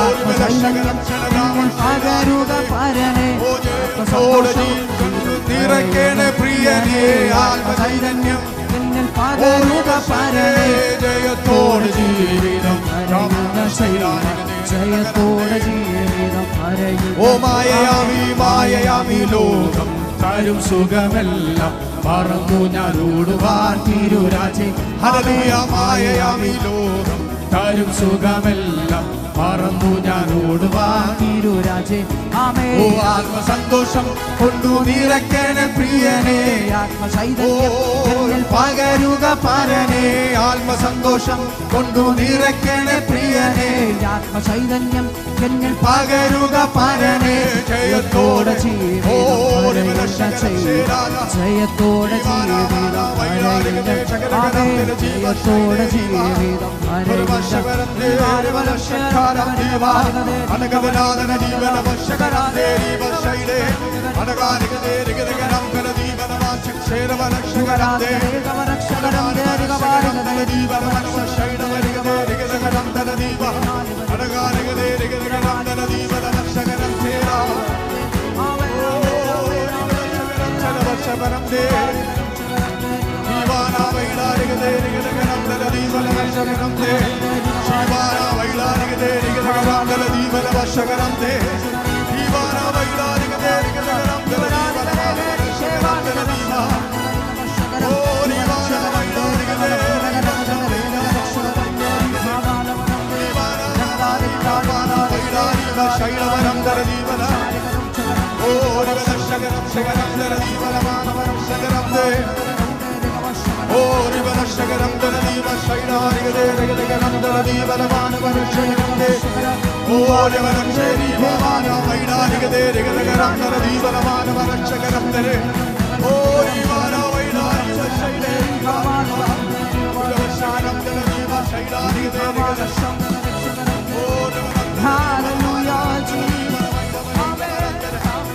ആത്മചൈതന്യം എന്നിൽ പകരുക പരനെ. നിറയ്ക്കണേ പ്രിയനെ, ആത്മചൈതന്യം എന്നിൽ പകരുക പരനെ. ജയത്തോടെ ജീവിതം ജയത്തോടെ ജീവിതം ഹരയിൽ. ഓ മായയാമി ലോകം തരും സുഖമെല്ലാം മറന്നു ഞാൻ ഓടുവാൻ തിരുരാജേ. ഹല്ലേലൂയ. മായയാമി ലോകം തരും സുഖമെല്ലാം മറന്നു ഞാൻ ഓടുവാൻ തിരുരാജേ. ആമേൻ. ഓ ആത്മസന്തോഷം കൊണ്ടു നിറയ്ക്കണേ പ്രിയനെ, ആത്മചൈതന്യം എന്നിൽ പകരുക പരനെ. ആത്മസന്തോഷം കൊണ്ടു നിറയ്ക്കണേ പ്രിയനെ, ആത്മചൈതന്യം എന്നിൽ പകരുക പരനെ. ജയത്തോടെ ജീവിതം ജയത്തോടെ ജീവിതം ജയത്തോടെ ജീവിതം അനഗവനാദന ജീവന വർഷകരാന്തേ ദീപശൈലേ അനഗാനികതേ രിഗദഗനം കല ദീപനമാക്ഷേരവനക്ഷകരാന്തേ അനഗാനികതേ ദീപന വർഷൈഡവരിഗമേ രിഗദഗനം തന ദീപ അനഗാനികതേ രിഗദഗനം തന ദീപന വർഷകരം തേരാ ചലവശവരം ദേ ദീവാന വൈലാരികതേ രിഗദഗനം തന ദീപന വർഷകരം തേ ശിവാന വൈലാരികതേ രിഗദഗനം തന ദീപന വർഷകരം തേ ദീവാന വൈലാരികതേ രിഗദഗനം തന ദീപന വർഷകരം തന ദീപ ഓ ദീവാന വൈലാരികതേ ശൈലവനം തര ദീപന ഓ ശകരം ശകരം തര ദീപന മാനവരം ശകരം ദേ ഓ ശകരം തര ദീപ ശൈലാരികതേ രിഗദഗനം തന ദീപന മാനവരം ശകരം ദേ ഓ ദേവനം ശരീരമാന വൈലാരികതേ രിഗദഗനം തന ദീപന മാനവരം ശകരം തരേ ഓ ദീവാന വൈലാരിക ശൈലേ മാനവരം ശകരം തന ദീപ ശൈലാരികതേ രിഗദഗനം ഓ ദേവനം Hallelujah, Jesus. Amen.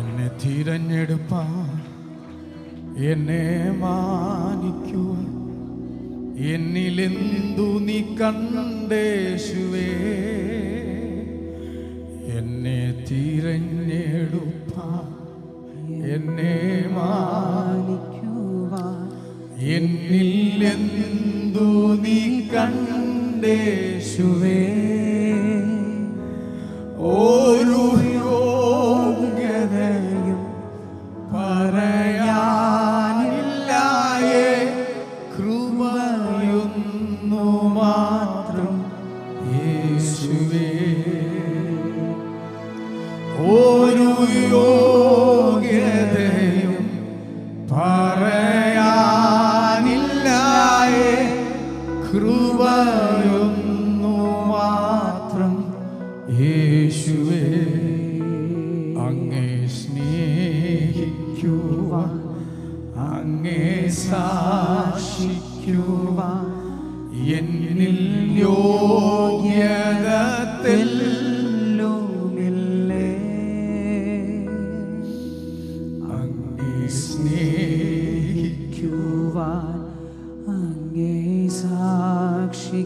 എന്നെ തിരഞ്ഞെടുപ്പാൻ, എന്നെ മാനിക്കുവാൻ എന്നിലെന്തു നീ കണ്ടേശുവേ. എന്നെ തിരഞ്ഞെടുപ്പാൻ, എന്നെ മാനിക്കുവാൻ എന്നിലെന്തു നീ കണ്ടേശുവേ. ഒരു യോഗ്യതയും പറയാനില്ലായേ, കൃപയൊന്നു മാത്രം യേശുവേ. ഒരു യോഗ്യതയും പറയാനില്ലായേ, കൃപയൊന്നു മാത്രം യേശുവേ. അങ്ങേ സ്നേഹിക്കുവാൻ, അങ്ങേ സാക്ഷിക്കുവാൻ എന്നിൽ യോഗ്യത തെല്ലുമില്ലേ. അങ്ങേ സ്നേഹിക്കുവാൻ, അങ്ങേ സാക്ഷിക്കുവാൻ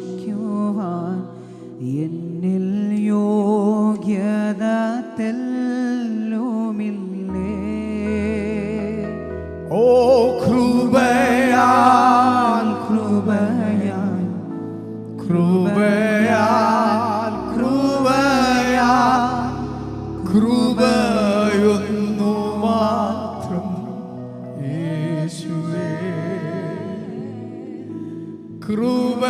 എന്നിൽ യോഗ്യത തെല്ലുമില്ലേ. ഓ കൃപയാൽ, കൃപയാൽ, കൃപയാൽ, കൃപയാൽ, കൃപയൊന്നു മാത്രം യേശുവേ.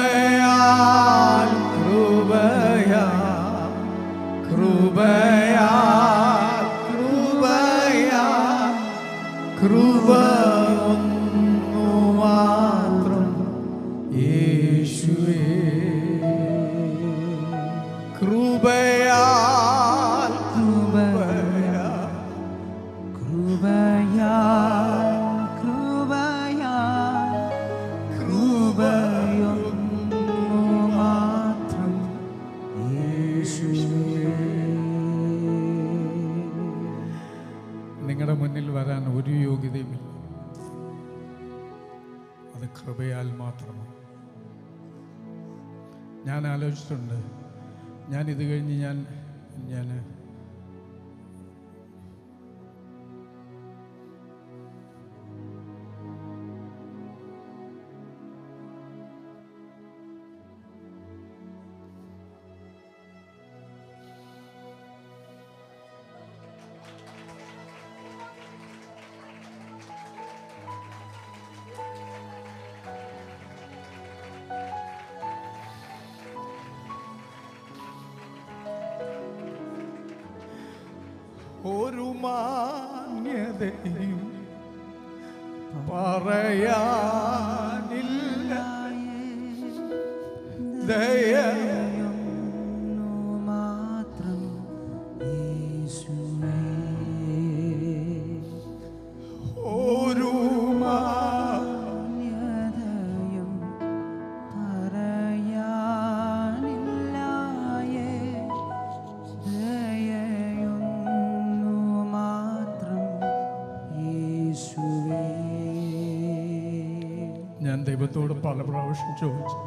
കൃപയാൽ, കൃപയാൽ, കൃപയാൽ, കൃപയാൽ, കൃപയൊന്നു മാത്രം യേശുവേ. കൃപയാൽ, കൃപയാൽ, കൃപയാൽ, കൃപയാൽ, കൃപയൊന്നു മാത്രം യേശുവേ. നിങ്ങളുടെ മുന്നിൽ വരാൻ ഒരു യോഗ്യതയുമില്ല, അത് കൃപയാൽ മാത്രമാണ്. ഞാൻ ആലോചിച്ചിട്ടുണ്ട്, ഞാനിത് കഴിഞ്ഞ് ഞാൻ ഒരു മാന്യതയും പറയാനില്ല ദയ മാത്രം യേശുവേ. ഒരു മാന്യതയും പറയാനില്ലായേ, ദയയൊന്നു മാത്രം യേശുവേ. ഞാൻ ദൈവത്തോട് പല പ്രാവശ്യം ചോദിച്ചു,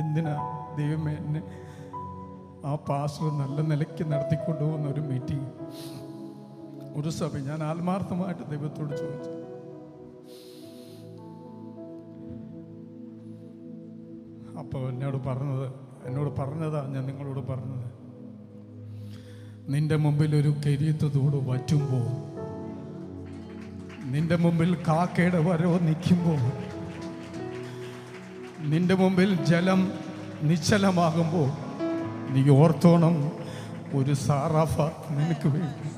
എന്തിനാ ദൈവമേ എന്നെ ആ പാസ്റ്റർ നല്ല നിലയ്ക്ക് നടത്തിക്കൊണ്ടുപോകുന്ന ഒരു മീറ്റിംഗ്, ഒരു സഭ, ഞാൻ ആത്മാർത്ഥമായിട്ട് ദൈവത്തോട് ചോദിച്ചു. അപ്പോൾ എന്നോട് പറഞ്ഞതാ ഞാൻ നിങ്ങളോട് പറഞ്ഞത്, നിന്റെ മുമ്പിൽ ഒരു കരിയത്ത് തോട് വറ്റുമ്പോൾ, നിന്റെ മുമ്പിൽ കാക്കയുടെ വരവ് നിൽക്കുമ്പോൾ, നിന്റെ മുമ്പിൽ ജലം നിശ്ചലമാകുമ്പോൾ നീ ഓർത്തോണം, ഒരു സാറാഫ നിനക്ക് വേണ്ടി.